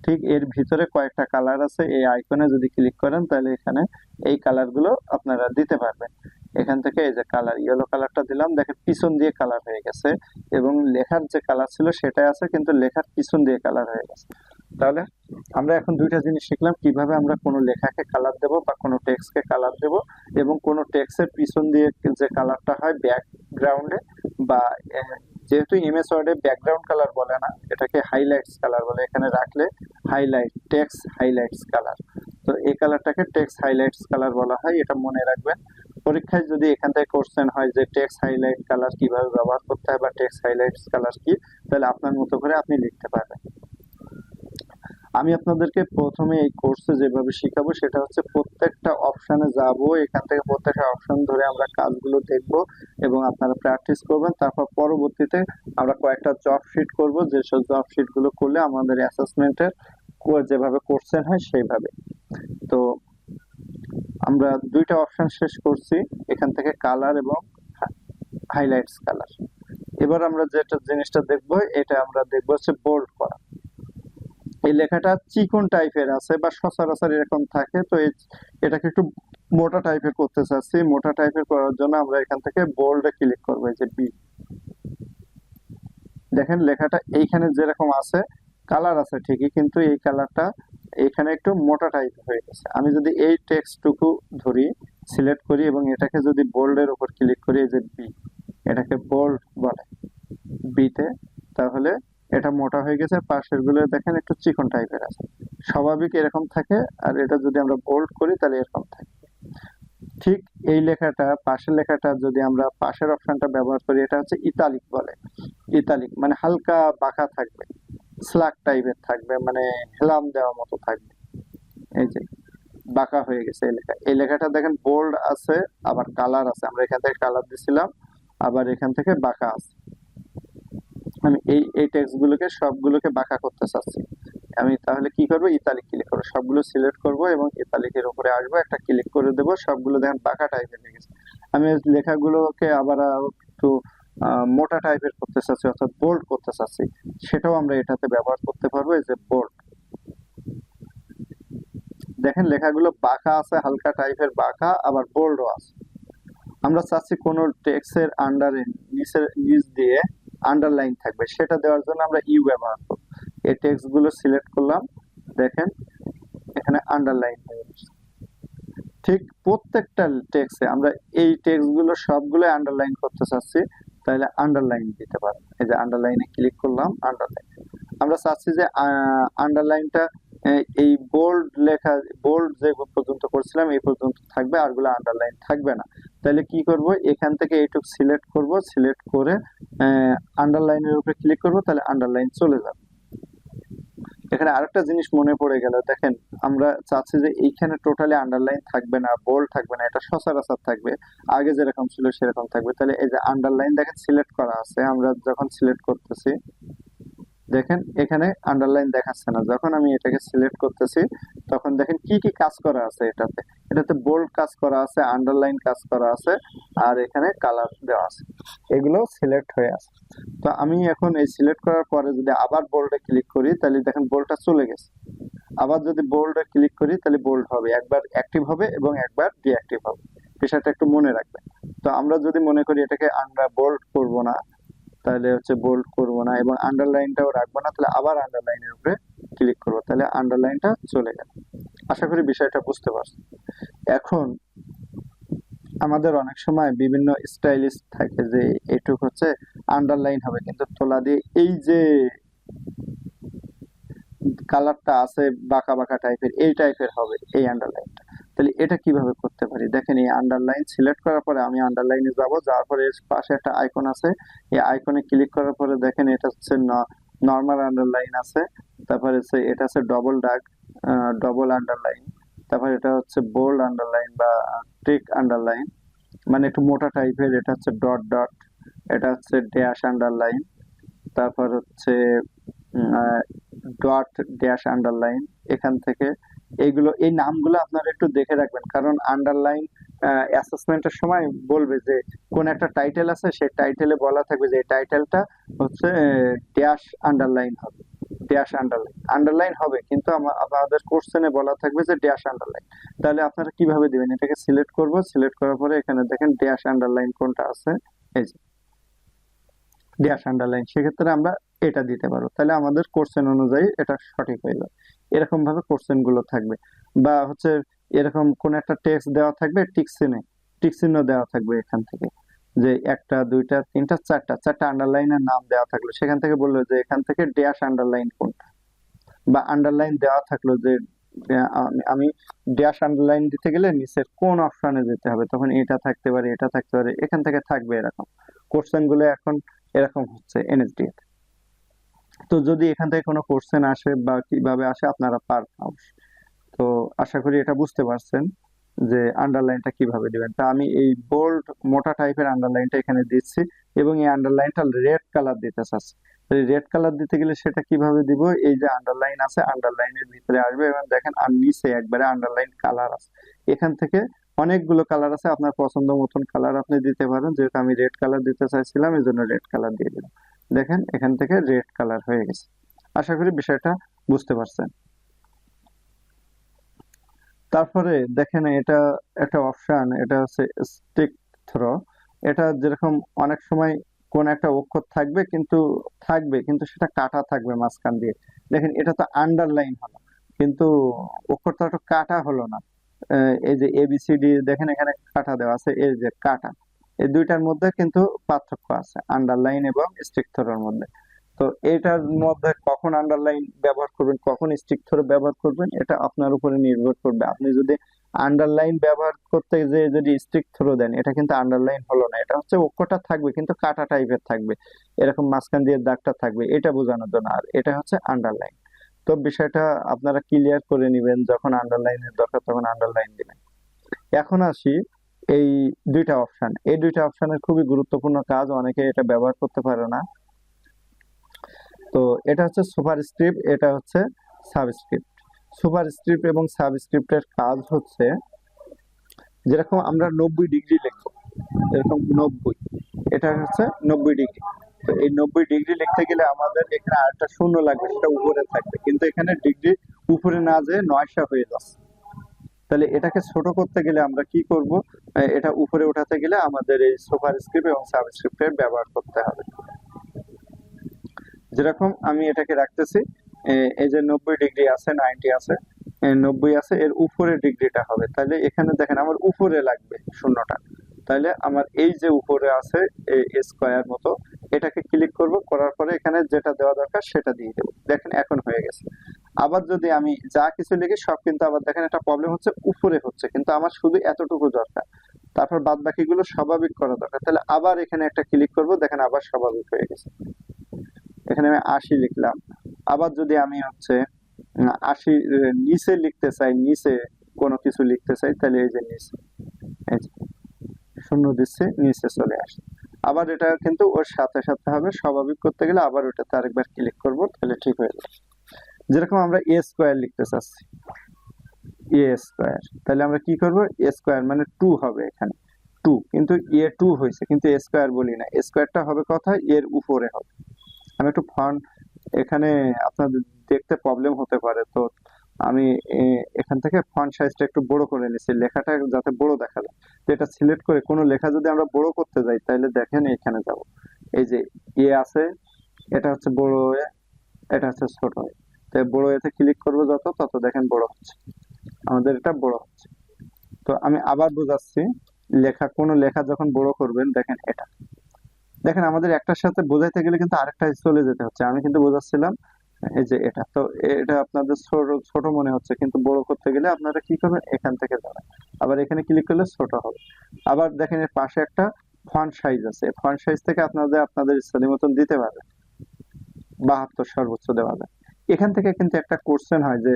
ঠিক এর ভিতরে কয়েকটা কালার আছে, এই আইকনে যদি ক্লিক করেন তাহলে এখানে এই কালারগুলো আপনারা দিতে পারবেন। এখান থেকে এই যে কালার ইয়েলো কালারটা দিলাম, দেখেন পিছন দিয়ে কালার হয়ে গেছে, এবং লেখার যে কালার ছিল সেটাই আছে, কিন্তু লেখার পিছন দিয়ে কালার হয়ে গেছে। তাহলে আমরা এখন দুইটা জিনিস শিখলাম, কিভাবে আমরা কোনো লেখাকে কালার দেব বা কোনো টেক্সটকে কালার দেব, এবং কোনো টেক্সটের পিছন দিয়ে যে কালারটা হয় ব্যাকগ্রাউন্ডে, বা যেহেতু এমএস ওয়ার্ডে ব্যাকগ্রাউন্ড কালার বলে না, এটাকে হাইলাইটস কালার বলে, এখানে রাখলে হাইলাইট, টেক্সট হাইলাইটস কালার। তো এই কালারটাকে টেক্সট হাইলাইটস কালার বলা হয়, এটা মনে রাখবেন। পরীক্ষায় যদি এখান থেকে কোশ্চেন হয় যে টেক্সট হাইলাইট কালার কিভাবে ব্যবহার করতে হয় বা টেক্সট হাইলাইটস কালার কি, তাহলে আপনার মতো করে আপনি লিখতে পারবেন। আমি আপনাদেরকে প্রথমে এই কোর্সে যেভাবে শিখাবো সেটা হচ্ছে প্রত্যেকটা অপশনে যাব, এখান থেকে প্রত্যেকটা অপশন ধরে আমরা কাজগুলো দেখব এবং আপনারা প্র্যাকটিস করবেন। তারপর পরবর্তীতে আমরা কয়েকটা জব শিট করব, যেসব জব শিট গুলো করলে আমাদের অ্যাসেসমেন্টের যেভাবে কোশ্চেন হয় সেইভাবে। তো আমরা দুইটা অপশন শেষ করছি, এখান থেকে কালার এবং হাইলাইটস কালার। এবার আমরা যেটা জিনিসটা দেখবো, এটা আমরা দেখবো হচ্ছে বোল্ড করা। এই লেখাটা চিকন টাইপের আছে বা সচরাচর এরকম থাকে, তো এটাকে একটু মোটা টাইপের করতে চাচ্ছি। মোটা টাইপের করার জন্য আমরা এখান থেকে বোল্ডে ক্লিক করবো, এই যে বি। দেখেন লেখাটা এইখানে যেরকম আছে কালার আছে ঠিকই, কিন্তু এই কালারটা এখানে একটু মোটা টাইপ হয়ে গেছে। আমি যদি এই টেক্সটটুকু ধরি, সিলেক্ট করি এবং এটাকে যদি বোল্ডের উপর ক্লিক করি, এই যে বি, এটাকে বোল্ড বলে বিতে, তাহলে এটা মোটা হয়ে গেছে। পাশের গুলো দেখেন একটু চিকন টাইপের আছে, স্বাভাবিক এরকম থাকে। আর এটা যদি আমরা বোল্ড করি তাহলে এরকম থাকে। ঠিক এই লেখাটা, পাশের লেখাটা যদি আমরা পাশের অপশনটা ব্যবহার করি, এটা হচ্ছে ইতালিক বলে। ইতালিক মানে হালকা বাঁকা থাকবে, স্লাগ টাইপের থাকবে, মানে হেলাম দেওয়া মতো থাকবে। এই যে বাঁকা হয়ে গেছে এই লেখা। এই লেখাটা দেখেন বোল্ড আছে, আবার কালার আছে, আমরা এখান থেকে কালার দিছিলাম, আবার এখান থেকে বাঁকা আছে। আমি এই টেক্সট গুলোকে সবগুলোকে বাঁকা করতে চাচ্ছি। আমি তাহলে কি করবো, ইতালিক ক্লিক করবো, সবগুলো সিলেক্ট করব এবং ইতালিকের উপরে আসবো, একটা ক্লিক করে দেবো, সবগুলো দেখেন বাঁকা টাইপের হয়ে গেছে। আমি লেখাগুলোকে আবার একটু মোটা টাইপের করতে চাচ্ছি, অর্থাৎ বোল্ড করতে চাচ্ছি, সেটাও আমরা এটাতে ব্যবহার করতে পারবো, এই যে বোল্ড। দেখেন লেখাগুলো বাঁকা আছে, হালকা টাইপের বাঁকা, আবার বোল্ডও আছে। আমরা চাচ্ছি কোন টেক্সটের আন্ডারে নিচ দিয়ে আন্ডারলাইন থাকবে, সেটা দেওয়ার জন্য আমরা ইউ ব্যবহার করব। এই টেক্সট গুলো সিলেক্ট করলাম, দেখেন এখানে আন্ডারলাইন হয়ে গেছে। ঠিক প্রত্যেকটা টেক্সটে আমরা এই টেক্সট গুলো সবগুলো আন্ডারলাইন করতে চাচ্ছি, তাহলে আন্ডারলাইন দিতে পারবো। এই যে আন্ডারলাইনে ক্লিক করলাম, আন্ডারলাইন। আমরা চাচ্ছি যে আন্ডারলাইনটা এই বোল্ড লেখা, বোল্ড যে পর্যন্ত করছিলাম এই পর্যন্ত থাকবে, আরগুলো আন্ডারলাইন থাকবে না। তাহলে কি করব, এখান থেকে এইটুকু সিলেক্ট করব, সিলেক্ট করে আন্ডারলাইনের উপরে ক্লিক করব, তাহলে আন্ডারলাইন চলে যাবে। এখানে আরেকটা জিনিস মনে পড়ে গেল, দেখেন আমরা চাচ্ছি যে এইখানে টোটালি আন্ডারলাইন থাকবে না, বোল্ড থাকবে না, এটা সচরাচর থাকবে, আগে যেরকম ছিল সেরকম থাকবে। তাহলে এই যে আন্ডারলাইন দেখেন সিলেক্ট করা আছে, আমরা যখন সিলেক্ট করতেছি দেখেন এখানে আন্ডারলাইন দেখাচ্ছে না। যখন আমি এটাকে সিলেক্ট করতেছি তখন দেখেন কি কি কাজ করা আছে এটাতে। এটাতে বোল্ড কাজ করা আছে, আন্ডারলাইন কাজ করা আছে, আর এখানে কালার দেওয়া আছে, এগুলো সিলেক্ট হয়ে আছে। তো আমি এখন এই সিলেক্ট করার পরে যদি আবার বোল্ডে ক্লিক করি তাহলে দেখেন বোল্ডটা চলে গেছে। আবার যদি বোল্ডে ক্লিক করি তাহলে বোল্ড হবে, একবার অ্যাক্টিভ হবে এবং একবার ডিঅ্যাক্টিভ হবে। বিষয়টা একটু মনে রাখবেন। তো আমরা যদি মনে করি এটাকে আমরা বোল্ড করব না, তাহলে হচ্ছে বোল্ড করব না এবং আন্ডারলাইনটাও রাখবো না, তাহলে আবার আন্ডারলাইনের উপরে ক্লিক করব, তাহলে আন্ডারলাইনটা চলে গেল। আশা করি বিষয়টা বুঝতে পারছেন। এখন আমাদের অনেক সময় বিভিন্ন স্টাইলিশ থাকে যে এটুক হচ্ছে আন্ডারলাইন হবে, কিন্তু তোলা দিয়ে এই যে কালারটা আছে বাঁকা বাঁকা টাইপের, এই টাইপের হবে এই আন্ডারলাইনটা। তাহলে এটা কিভাবে করতে পারি, দেখেন এই আন্ডারলাইন সিলেক্ট করার পরে আমি আন্ডারলাইনে যাব, যাওয়ার পরে এর পাশে একটা আইকন আছে, এই আইকনে ক্লিক করার পরে দেখেন এটা হচ্ছে নর্মাল আন্ডারলাইন আছে, তারপরে হচ্ছে এটা হচ্ছে ডবল ডাক, ডবল আন্ডারলাইন, তারপর এটা হচ্ছে বোল্ড আন্ডারলাইন বা টিক আন্ডারলাইন, মানে একটু মোটা টাইপের, এটা হচ্ছে ডট ডট, এটা হচ্ছে ড্যাশ আন্ডারলাইন, তারপর হচ্ছে ডট ড্যাশ আন্ডারলাইন। এখান থেকে এইগুলো, এই নামগুলো আপনারা একটু দেখে রাখবেন, কারণ আন্ডারলাইন অ্যাসেসমেন্টের সময় বলবে যে কোন একটা টাইটেল আছে, সেই টাইটেলে বলা থাকবে যে এই টাইটেলটা হচ্ছে ড্যাশ আন্ডারলাইন হবে, ড্যাশ আন্ডারলাইন আন্ডারলাইন হবে, কিন্তু আমাদের কোশ্চেনে বলা থাকবে যে ড্যাশ আন্ডারলাইন। তাহলে আপনারা কিভাবে দিবেন, এটাকে সিলেক্ট করব, সিলেক্ট করার পরে এখানে দেখেন ড্যাশ আন্ডারলাইন কোনটা আছে, এই যে ড্যাশ আন্ডারলাইন, সেক্ষেত্রে আমরা এটা দিতে পারবো, তাহলে আমাদের কোশ্চেন অনুযায়ী এটা সঠিক হয়ে যাবে। এরকম ভাবে কোশ্চেন গুলো থাকবে, বা হচ্ছে এরকম কোন একটা টেক্সট দেওয়া থাকবে, টিক চিহ্ন দেওয়া থাকবে এখান থেকে, যে একটা দুইটা তিনটা চারটা আন্ডারলাইনের নাম দেওয়া থাকলো, সেখান থেকে বললো যে এখান থেকে ড্যাশ আন্ডারলাইন কোনটা, বা আন্ডারলাইন দেওয়া থাকলো যে আমি ড্যাশ আন্ডারলাইন দিতে গেলে নিচের কোন অপশনে যেতে হবে, তখন এটা থাকতে পারে, এটা থাকতে পারে, এখান থেকে থাকবে এরকম কোশ্চেন গুলো এখন এরকম হচ্ছে এনএসডি। তো যদি এখান থেকে কোনো কোশ্চেন আসে বা কিভাবে আসে আপনারা পারবেন অবশ্যই। তো আশা করি এটা বুঝতে পারছেন যে আন্ডারলাইনটা কিভাবে দিবেন। তা আমি এই বোল্ড মোটা টাইপের আন্ডারলাইনটা এখানে দিচ্ছি এবং এই আন্ডারলাইনটা রেড কালার দিতে চাচ্ছি। রেড কালার দিতে গেলে সেটা কিভাবে দিব, এই যে আন্ডারলাইন আছে আন্ডারলাইনের ভিতরে আসবে এবং দেখেন আর নিচে একবারে আন্ডারলাইন কালার আছে, এখান থেকে অনেকগুলো কালার আছে, আপনার পছন্দ মতন কালার আপনি দিতে পারেন। যেহেতু আমি রেড কালার দিতে চাইছিলাম এই জন্য রেড কালার দিয়ে দিলাম। দেখেন এখান থেকে রেড কালার হয়ে গেছে। আশা করি বিষয়টা বুঝতে পারছেন। তারপরে দেখেন এটা একটা অপশন, এটা হচ্ছে স্টিক থ্রো। এটা যেরকম অনেক সময় কোন একটা অক্ষর থাকবে কিন্তু সেটা কাটা থাকবে মাঝখান দিয়ে। দেখেন এটা তো আন্ডারলাইন হলো, কিন্তু অক্ষরটা একটু কাটা হলো না। এই যে এবিসিডি দেখেন এখানে কাটা দেওয়া আছে, এই যে কাটা, এই দুইটার মধ্যে কিন্তু পার্থক্য আছে আন্ডারলাইন এবং স্টিক থ্রোর মধ্যে। তো এটার মধ্যে কখন আন্ডারলাইন ব্যবহার করবেন, কখন স্টিক থ্রো ব্যবহার করবেন, এটা আপনার উপরে নির্ভর করবে। আপনি যদি আন্ডারলাইন ব্যবহার করতে যে যদি স্টিক থ্রো দেন, এটা কিন্তু আন্ডারলাইন হলো না, এটা হচ্ছে অক্ষরটা থাকবে কিন্তু কাটা টাইপের থাকবে, এরকম মাঝখান দিয়ে দাগটা থাকবে, এটা বোঝানোর জন্য। আর এটা হচ্ছে আন্ডারলাইন। তো বিষয়টা আপনারা ক্লিয়ার করে নেবেন, যখন আন্ডারলাইনের দরকার তখন আন্ডারলাইন দিবেন। এখন আসি এই দুইটা অপশন, এই দুইটা অপশনের খুবই গুরুত্বপূর্ণ কাজ, অনেকে এটা ব্যবহার করতে পারে না। তো এটা হচ্ছে সুপারস্ক্রিপ্ট, এটা হচ্ছে সাবস্ক্রিপ্ট। সুপারস্ক্রিপ্ট এবং সাবস্ক্রিপ্টের কাজ হচ্ছে যেরকম আমরা 90 ডিগ্রি লিখবো, এরকম 90, এটা হচ্ছে 90 ডিগ্রি। তো এই 90 ডিগ্রি লিখতে গেলে আমাদের এখানে আরেকটা শূন্য লাগবে, সেটা উপরে থাকবে, কিন্তু এখানে ডিগ্রি উপরে না যেয়ে 900 হয়ে যাচ্ছে। তাহলে এটাকে ছোট করতে গেলে আমরা কি করব, এটা উপরে উঠাতে গেলে আমাদের এই সুপারস্ক্রিপ্ট এবং সাবস্ক্রিপ্টের ব্যবহার করতে হবে। যেরকম আমি এটাকে রাখতেছি, এই যে 90 ডিগ্রি আছে, 90 আছে, 90 আছে, এর উপরে ডিগ্রিটা হবে, তাহলে এখানে দেখেন আমার উপরে লাগবে শূন্যটা, তাহলে আমার এই যে উপরে আছে স্কোয়ার মতো, এটাকে ক্লিক করব, করার পরে এখানে যেটা দেওয়া দরকার সেটা দিয়ে দেবো। দেখেন এখন হয়ে গেছে। আবার যদি আমি যা কিছু লিখি সব কিন্তু আবার দেখেন একটা প্রবলেম হচ্ছে, উপরে হচ্ছে কিন্তু আমার শুধু এতটুকু দরকার, তারপর বাদ বাকিগুলো স্বাভাবিক করা দরকার। তাহলে আবার এখানে একটা ক্লিক করব, দেখেন আবার স্বাভাবিক হয়ে গেছে। এখানে আমি 80 লিখলাম। আবার যদি আমি হচ্ছে 80 নিচে লিখতে চাই, নিচে কোনো কিছু লিখতে চাই, তাহলে এই যে নিচে, এই যে শূন্য দিচ্ছি, নিচে চলে আসে। আবার এটা কিন্তু ওর সাথে সাথে হবে, স্বাভাবিক করতে গেলে আবার ওটাতে আরেকবার ক্লিক করব, তাহলে ঠিক হয়ে যাবে। যেরকম আমরা এ স্কোয়ার লিখতে চাচ্ছি, এ স্কোয়ার, তাহলে আমরা কি করব, এ স্কোয়ার মানে 2 হবে এখানে, 2, কিন্তু এ 2 হয়েছে, কিন্তু এ স্কোয়ার বলি না, স্কোয়ারটা হবে কোথায়, এর উপরে হবে। আমি একটু ফন্ট এখানে আপনাদের দেখতে প্রবলেম হতে পারে, তো আমি এখান থেকে ফন্ট সাইজটা একটু বড় করে নিচ্ছি, লেখাটা যাতে বড় দেখা যায়। তো এটা সিলেক্ট করে কোনো লেখা যদি আমরা বড় করতে যাই, তাহলে দেখেন এখানে যাব, এই যে এ আছে, এটা হচ্ছে বড় এ, এটা হচ্ছে ছোট এ। তো বড় এতে ক্লিক করবো যত, তত দেখেন বড় হচ্ছে, আমাদের এটা বড় হচ্ছে। তো আমি আবার বোঝাচ্ছি, কোনো লেখা যখন বড় করবেন, দেখেন এটা, দেখেন আমাদের একটার সাথে বোঝাইতে গেলে কিন্তু আরেকটা চলে যেতে হচ্ছে। আমি কিন্তু বোঝাচ্ছিলাম এই যে এটা, তো এটা আপনাদের ছোট ছোট মনে হচ্ছে, কিন্তু বড় করতে গেলে আপনারা কি করবেন, এখান থেকে যাবেন, আবার এখানে ক্লিক করলে ছোট হবে। আবার দেখেন এর পাশে একটা ফন্ট সাইজ আছে, ফন্ট সাইজ থেকে আপনাদের ইচ্ছা মতন দিতে পারবেন, 72 সর্বোচ্চ দেওয়া যায়। এখান থেকে কিন্তু একটা কোশ্চেন হয় যে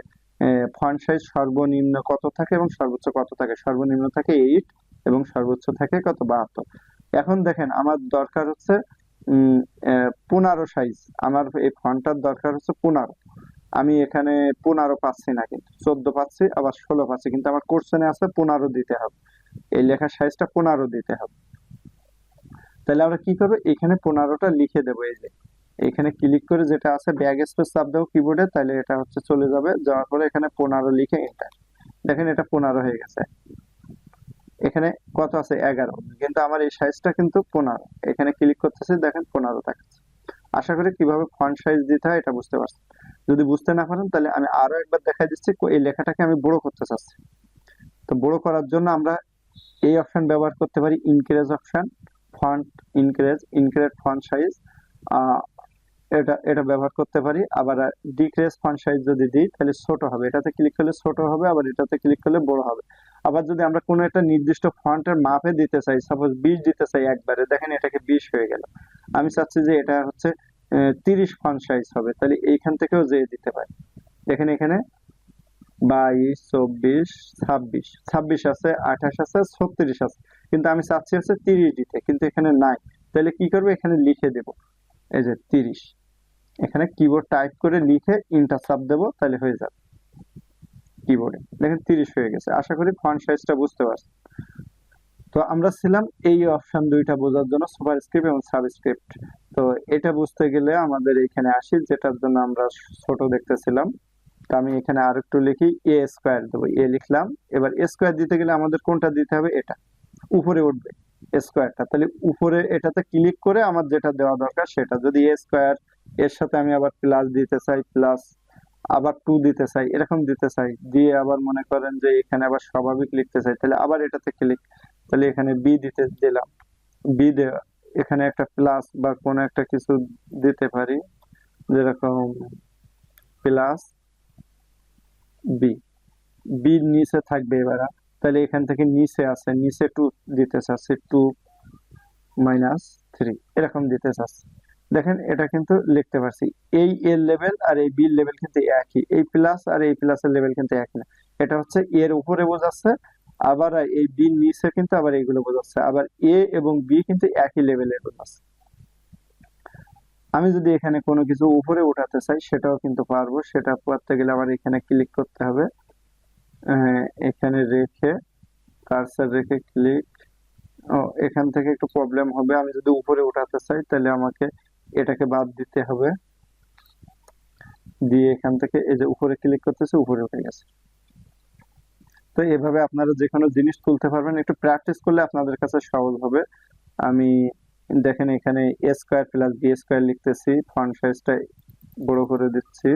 ফন্ট সাইজ সর্বনিম্ন কত থাকে এবং সর্বোচ্চ কত থাকে। সর্বনিম্ন থাকে 8 এবং সর্বোচ্চ থাকে কত, 72। এখন দেখেন আমার দরকার হচ্ছে 15 সাইজ, আমার এই ফন্টটার দরকার হচ্ছে 15। আমি এখানে 15 পাচ্ছি না, কিন্তু 14 পাচ্ছি, আবার 16 পাচ্ছি, কিন্তু আমার কোশ্চেনে আছে 15 দিতে হবে, এই লেখার সাইজটা 15 দিতে হবে। তাহলে আমরা কি করবো, এখানে 15টা লিখে দেবো, এই যে এখানে ক্লিক করে যেটা আছে ব্যাক স্পেস চাপ দেবো কিবোর্ডে, তাহলে এটা হচ্ছে চলে যাবে, যাওয়ার পরে এখানে 15 লিখে এন্টার। দেখেন এটা 15 হয়ে গেছে। এখানে কত আছে, 11, কিন্তু আমার এই সাইজটা কিন্তু 15, এখানে ক্লিক করতেছি, দেখেন 15 দেখাচ্ছে। আশা করি কিভাবে ফন্ট সাইজ দিতে হয় এটা বুঝতে পারছেন। যদি বুঝতে না পারেন, তাহলে আমি আরো একবার দেখাই দিচ্ছি, এই লেখাটাকে আমি বড় করতে চাচ্ছি। তো বড় করার জন্য আমরা এই অপশন ব্যবহার করতে পারি, increase option, font increase font size, এটা এটা ব্যবহার করতে পারি। আবার ডিক্রিজ ফন্ট সাইজ যদি দিই, তাহলে ছোট হবে, এটাতে ক্লিক করলে ছোট হবে, আবার এটাতে ক্লিক করলে বড় হবে। আবার যদি আমরা কোনো একটা নির্দিষ্ট ফন্টের মাপে দিতে চাই, সাপোজ 20 দিতে চাই একবারে, দেখেন এটাকে 20 হয়ে গেল। আমি চাচ্ছি যে এটা হচ্ছে 30 ফন্ট সাইজ হবে, তাহলে এইখান থেকেও যেয়ে দিতে পারি। দেখেন এখানে 22, 24, 26, 26 আছে, 28 আছে, 36 আছে, কিন্তু আমি চাচ্ছি হচ্ছে 30 দিতে, কিন্তু এখানে নাই। তাহলে কি করবো, এখানে লিখে দেব, এই যে 30, এখানে কিবোর্ড টাইপ করে লিখে ইন্টার চাপ দেবো, তাহলে হয়ে যাবে। কিবোর্ডে দেখেন 30 হয়ে গেছে। আশা করি ফন্ট সাইজটা বুঝতে পারছেন। তো আমরা ছিলাম এই অপশন দুইটা বোঝার জন্য, সুপারস্ক্রিপ্ট এবং সাবস্ক্রিপ্ট। তো এটা বুঝতে গেলে আমাদের এখানে আসি, যেটার জন্য আমরা ছোট দেখতেছিলাম। তো আমি এখানে আর একটু লিখি, এ স্কোয়ার দেবো, এ লিখলাম। এবার এ স্কোয়ার দিতে গেলে আমাদের কোনটা দিতে হবে, এটা উপরে উঠবে স্কোয়ারটা, তাহলে উপরে এটাতে ক্লিক করে আমার যেটা দেওয়া দরকার সেটা, যদি এ স্কোয়ার এর সাথে আমি আবার প্লাস দিতে চাই, প্লাস আবার 2 দিতে চাই, এরকম দিতে চাই, দিয়ে আবার মনে করেন যে এখানে আবার স্বাভাবিক লিখতে চাই, তাহলে আবার এটাতে ক্লিক, তাহলে এখানে বি দিতে দিলাম, বি দেওয়া, এখানে একটা প্লাস বা কোনো একটা কিছু দিতে পারি, যেরকম প্লাস বি, বির নিচে থাকবে এবার, তাহলে এখান থেকে নিচে আছে, নিচে 2 দিতে চাচ্ছি, 2 -3 এরকম দিতে চাচ্ছি। দেখেন এটা কিন্তু লিখতে পারছি। এই এর লেভেল আর এই বির লেভেল কিন্তু একই, এই প্লাস আর এই প্লাসের লেভেল কিন্তু এক না। এটা হচ্ছে এর উপরে বোঝাচ্ছে, আবার এই বির নিচে কিন্তু আবার এইগুলো বোঝাচ্ছে, আবার এ এবং বি কিন্তু একই লেভেলের বোঝাচ্ছে। আমি যদি এখানে কোনো কিছু উপরে উঠাতে চাই, সেটাও কিন্তু পারবো। সেটা করতে গেলে আবার এখানে ক্লিক করতে হবে, এখানে রেখে কার্সার রেখে ক্লিক। ও, এখান থেকে একটু প্রবলেম হবে, আমি যদি উপরে উঠাতে চাই তাহলে আমাকে এটাকে বাদ দিতে হবে, দিয়ে এখান থেকে এই যে উপরে ক্লিক করতেছে, উপরে উঠে গেছে। তো এভাবে আপনারা যে কোনো জিনিস তুলতে পারবেন, একটু প্র্যাকটিস করলে আপনাদের কাছে সহজ হবে। আমি দেখেন এখানে এ স্কোয়ার প্লাস বি স্কোয়ার লিখতেছি, ফন্ট সাইজটা বড় করে দিচ্ছি,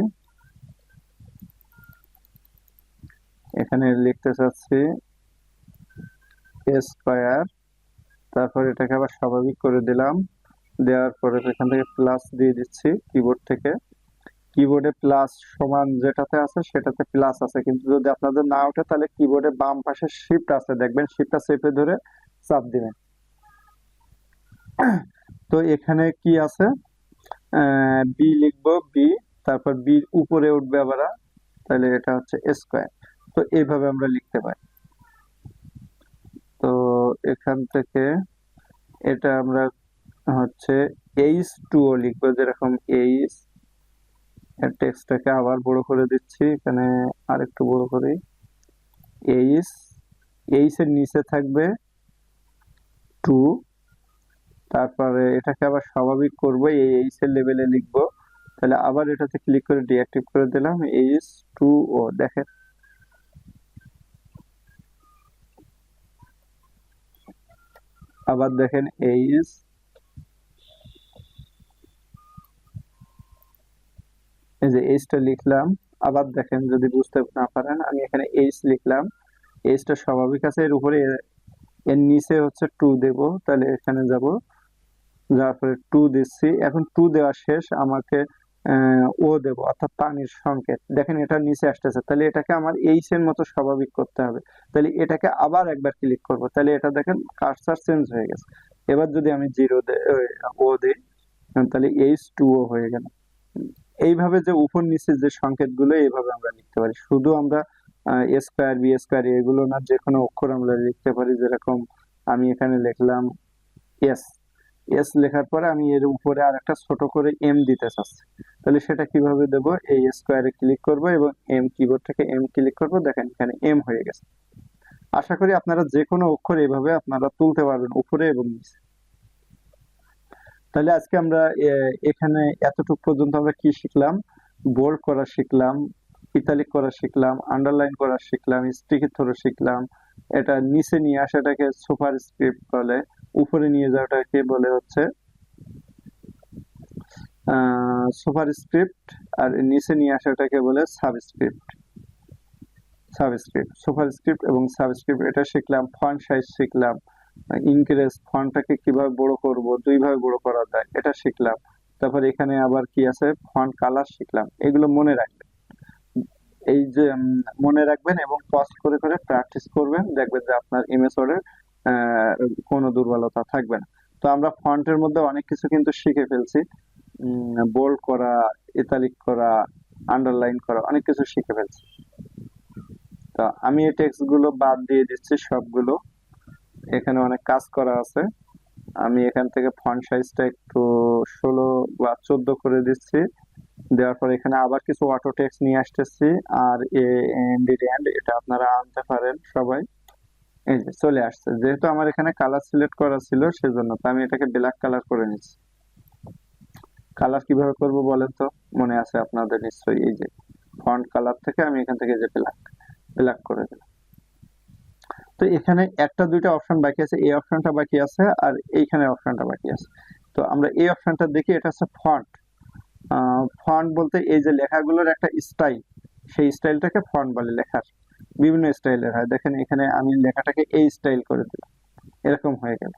এখানে লিখতে চাচ্ছি এ স্কোয়ার, তারপর এটাকে আবার স্বাভাবিক করে দিলাম, দেওয়ার পরে এখান থেকে প্লাস দিয়ে দিচ্ছি কিবোর্ড থেকে। কিবোর্ডে প্লাস সমান যেটাতে আছে সেটাতে প্লাস আছে, কিন্তু যদি আপনাদের না ওঠে তাহলে কিবোর্ডে বাম পাশে শিফট আছে, দেখবেন শিফটটা চেপে ধরে চাপ দিবেন। তো এখানে কি আছে, বি লিখবো, বি, তারপর বির উপরে উঠবে আবার তাহলে এটা হচ্ছে স্কোয়ার। তো এইভাবে আমরা লিখতে পারি। তো এখান থেকে এটা আমরা হচ্ছে H2O লিখবো, যেরকম এইচ, টেক্সটটাকে আবার বড় করে দিচ্ছি, এখানে আরেকটু বড় করি। এইচ, এইচ এর নিচে থাকবে 2, তারপরে এটাকে আবার স্বাভাবিক করবো, এই এইচ এর লেভেলে লিখবো। তাহলে আবার এটাতে ক্লিক করে ডিঅ্যাক্টিভ করে দিলাম, H2O। দেখেন আবার দেখেন এইচ, এই যে এইচটা লিখলাম। আবার দেখেন, যদি বুঝতে না পারেন, আমি এখানে এইচ লিখলাম, এইচটা স্বাভাবিক আছে, এর উপরে এর নিচে হচ্ছে 2 দেব। তাহলে এখানে যাব, যাওয়ার পরে 2 দিচ্ছি। এখন 2 দেওয়া শেষ, আমাকে ও দেব, অর্থাৎ পানির সংকেত। দেখেন এটা নিচে আসতেছে, তাহলে এটাকে আমার এইচ এর মতো স্বাভাবিক করতে হবে। তাহলে এটাকে আবার একবার ক্লিক করব, তাহলে এটা দেখেন কার্সার চেঞ্জ হয়ে গেছে। এবার যদি আমি 0 ও দিই, তাহলে H2O হয়ে গেল। এইভাবে যে উপর নিচে যে সংকেতগুলো, এইভাবে আমরা লিখতে পারি। শুধু আমরা এ স্কয়ার, বি স্কয়ার এগুলো না, যে কোনো অক্ষর আমরা লিখতে পারি। যেরকম আমি এখানে লিখলাম এস, এস লেখার পরে আমি এর উপরে আর একটা ছোট করে এম দিতে চাচ্ছি, তাহলে সেটা কিভাবে দেব? এই স্কয়ারে ক্লিক করব এবং এম, কিবোর্ড থেকে এম ক্লিক করব, দেখেন এখানে এম হয়ে গেছে। আশা করি আপনারা যে কোনো অক্ষর এভাবে আপনারা তুলতে পারবেন উপরে এবং নিচে। তাহলে আজকে আমরা এখানে এতটুকু পর্যন্ত আমরা কি শিখলাম? বোল্ড করা শিখলাম, ইতালিক করা শিখলাম, আন্ডারলাইন করা শিখলাম, স্টিকি থ্রো শিখলাম। এটা নিচে নিয়ে আসাটাকে সুপার স্ক্রিপ্ট বলে, উপরে নিয়ে যাওয়াটাকে বলে হচ্ছে সুপার স্ক্রিপ্ট, আর নিচে নিয়ে আসাটাকে বলে সাবস্ক্রিপ্ট। সুপার স্ক্রিপ্ট এবং সাবস্ক্রিপ্ট এটা শিখলাম। ফন্ট সাইজ শিখলাম, ইনক্রিজ ফন্টটাকে কিভাবে বড় করব, দুইভাবে বড় করা যায় এটা শিখলাম। তারপর এখানে আবার কি আছে, ফন্ট কালার শিখলাম। এগুলো মনে রাখবেন, এই যে মনে রাখবেন এবং পজ করে করে প্র্যাকটিস করবেন, দেখবেন যে আপনার ইমেজ ওয়ার্ডের কোনো দুর্বলতা থাকবে না। তো আমরা ফন্টের মধ্যে অনেক কিছু কিন্তু শিখে ফেলছি, বোল্ড করা, ইতালিক করা, আন্ডারলাইন করা, অনেক কিছু শিখে ফেলছি। তো আমি এই টেক্সট গুলো বাদ দিয়ে দিচ্ছি সবগুলো, এখানে অনেক কাজ করা আছে। আমি এখান থেকে ফন্ট সাইজটা একটু 16 বা 14 করে দিচ্ছি। দেওয়ার পর এখানে আবার কিছু অটো টেক্সট নিয়ে আসতেছি, আর এন্ড এটা আপনারা আনতে পারেন সবাই। এই যে চলে আসছে, যেহেতু আমার এখানে কালার সিলেক্ট করা ছিল সেজন্য, তো আমি এটাকে ব্ল্যাক কালার করে নিচ্ছি। কালার কিভাবে করব বলেন তো? মনে আছে আপনাদের নিশ্চয়ই, এই যে ফন্ট কালার থেকে আমি এখান থেকে যে ব্ল্যাক, ব্ল্যাক করে দিলাম। তো এখানে একটা দুইটা অপশন বাকি আছে, এই অপশনটা বাকি আছে আর এইখানে অপশনটা বাকি আছে। তো আমরা এই অপশনটা দেখি, এটা হচ্ছে ফন্ট। ফন্ট বলতে এই যে লেখাগুলোর একটা স্টাইল, সেই স্টাইলটাকে ফন্ট বলে। লেখার বিভিন্ন স্টাইলের হয়, দেখেন এখানে আমি লেখাটাকে এই স্টাইল করে দিলাম, এরকম হয়ে গেল।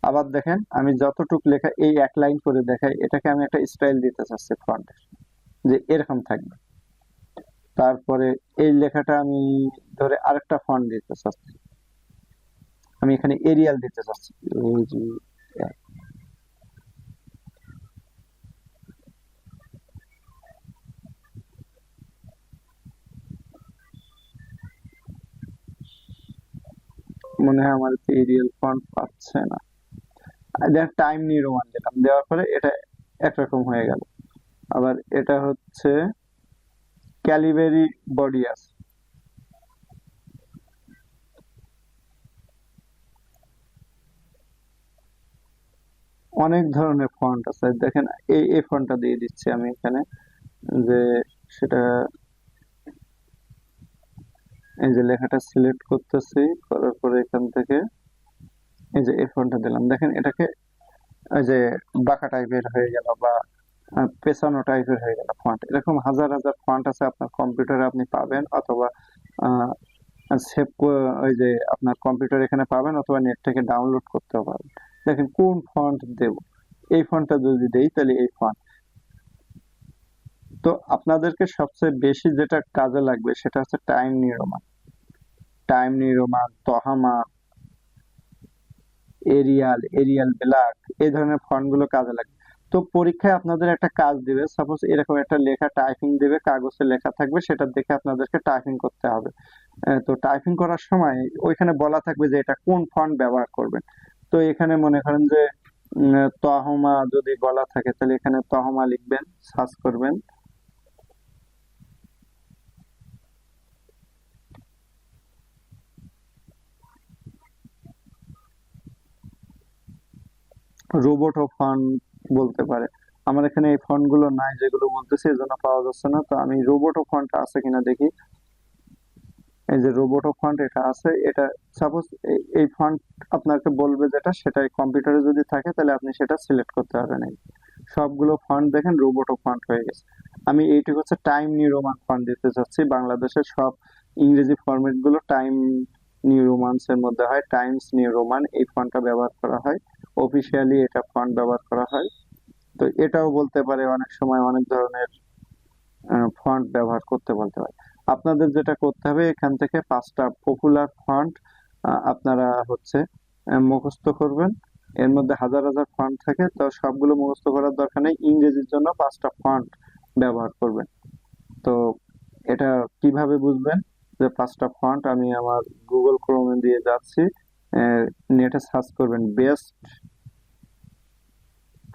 আবার দেখেন আমি যতটুক লেখা এই এক লাইন করে দেখাই, এটাকে আমি একটা স্টাইল দিতে চাচ্ছি ফন্টের, যে এরকম থাকবে। তারপরে এই লেখাটা আমি ধরে আরেকটা ফন্ট দিতে চাচ্ছি, আমি এখানে এরিয়াল দিতে চাচ্ছি, মনে হয় আমার এরিয়াল ফন্ট পাচ্ছে না। দেন টাইম নিউ রোমান দিলাম, দেওয়ার পরে এটা একরকম হয়ে গেল। আবার এটা হচ্ছে ক্যালিবেরি বডিয়াস, অনেক ধরনের ফন্ট আছে। দেখেন এই ফন্টটা দিয়ে দিচ্ছি আমি এখানে, যে সেটা, এই যে লেখাটা সিলেক্ট করতেছি, করার পরে এখান থেকে এই যে এই ফন্টটা দিলাম। দেখেন এটাকে এই যে বাঁকা টাইপের হয়ে গেল বা পেছানো টাইপের হয়ে গেল ফন্ট। এরকম হাজার হাজার ফন্ট আছে, আপনার কম্পিউটারে আপনি পাবেন, অথবা সেভ, ওই যে আপনার কম্পিউটার এখানে পাবেন, অথবা নেট থেকে ডাউনলোড করতেও পারবেন। দেখেন কোন ফন্ট দেব, এই ফন্টটা যদি দেই তাহলে এই ফন্ট। তো আপনাদেরকে সবচেয়ে বেশি যেটা কাজে লাগবে সেটা হচ্ছে Time New Roman, Tahoma, Arial Black, এই ধরনের ফন্ট গুলো কাজে লাগবে। তো পরীক্ষায় আপনাদের একটা কাজ দিবে, সাপোজ এরকম একটা লেখা টাইপিং দিবে, কাগজে লেখা থাকবে, সেটা দেখে আপনাদেরকে টাইপিং করতে হবে। তো টাইপিং করার সময় ওইখানে বলা থাকবে যে এটা কোন ফন্ট ব্যবহার করবেন। তো এখানে মনে করেন যে তহমা যদি বলা থাকে, তাহলে এখানে তহমা লিখবেন, সার্চ করবেন। রোবোটো ফন্ট বলতে পারে। আমার এখানে এই ফন্ট গুলো নাই, যেগুলো বলতেছি এই জন্য পাওয়া যাচ্ছে না। তো আমি রোবোটো ফন্ট আছে কিনা দেখি। এই যে রোবোটো ফন্ট এটা আছে, এটা সাপোজ এই ফন্ট আপনাকে বলবে যেটা, সেটাই কম্পিউটারে যদি থাকে তাহলে আপনি সেটা সিলেক্ট করতে পারবেন। এই সবগুলো ফন্ট দেখেন রোবোটো ফন্ট হয়ে গেছে। আমি এইটুকু হচ্ছে টাইম নিউ রোমান ফন্ট দিতে চাচ্ছি। বাংলাদেশের সব ইংরেজি ফরম্যাট গুলো টাইম নিউ রোমান্স এর মধ্যে হয়, টাইমস নিউ রোমান এই ফন্টটা ব্যবহার করা হয়। অফিসিয়ালি এটা ফন্ট ব্যবহার করা হয়। তো এটাও বলতে পারে, অনেক সময় অনেক ধরনের ফন্ট ব্যবহার করতে বলতে পারে। আপনাদের যেটা করতে হবে, এখান থেকে 5টা পপুলার ফন্ট আপনারা হচ্ছে মুখস্থ করবেন। এর মধ্যে হাজার হাজার ফন্ট থাকে, তো সবগুলো মুখস্থ করার দরকার নেই। ইংরেজির জন্য 5টা ফন্ট ব্যবহার করবেন। তো এটা কিভাবে বুঝবেন যে 5টা ফন্ট? আমি আমার গুগল ক্রোমে দিয়ে যাচ্ছি, নেটে সার্চ করবেন best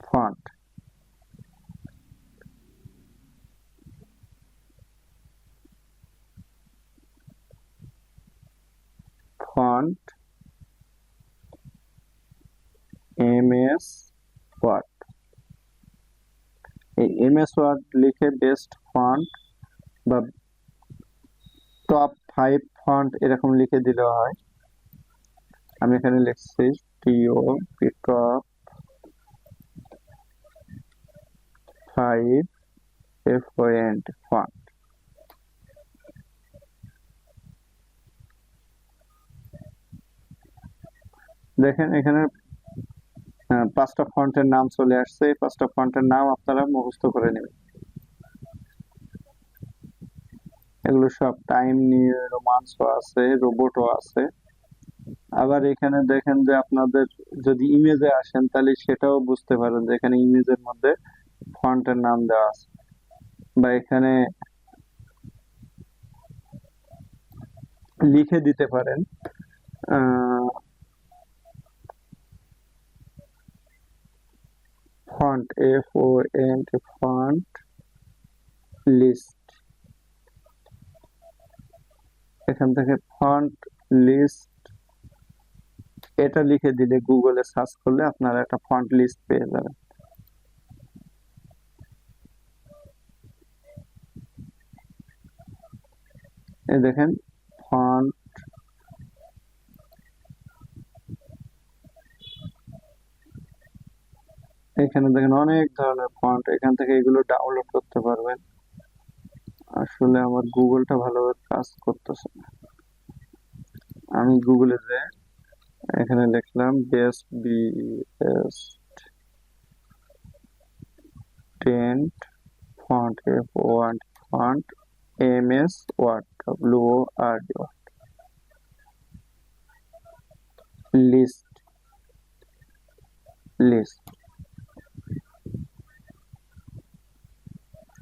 font. Font MS Word, এই MS ওয়ার্ড লিখে বেস্ট ফন্ট বা টপ 5 ফন্ট এরকম লিখে দিলে হয়। আমি এখানে লিখছি টপ 5 ফন্ট ফন্ট। দেখেন এখানে 5টা ফন্টের নাম চলে আসছে। এই 5টা ফন্টের নাম আপনারা মুখস্থ করে নেবেন। এগুলো সব টাইম নিউ রোমান্সও আছে, রোবটও আছে। আবার এখানে দেখেন যে আপনাদের যদি ইমেজে আসেন, তাহলে সেটাও বুঝতে পারেন যে এখানে ইমেজের মধ্যে ফন্টের নাম দেওয়া আছে। বা এখানে লিখে দিতে পারেন ফন্ট ফন্ট লিস্ট। এখান থেকে ফন্ট লিস্ট এটা লিখে দিলে, গুগলে সার্চ করলে আপনারা একটা ফন্ট লিস্ট পেয়ে যাবেন। এই দেখেন ফন্ট, এখানে দেখেন অনেক ধরনের ফন্ট। এখান থেকে এগুলো ডাউনলোড করতে পারবেন। আসলে আমার গুগলটা ভালোভাবে কাজ করতেছে না। আমি গুগলে যে এখানে লিখলাম টেন্ট font font MS Word WORD list list.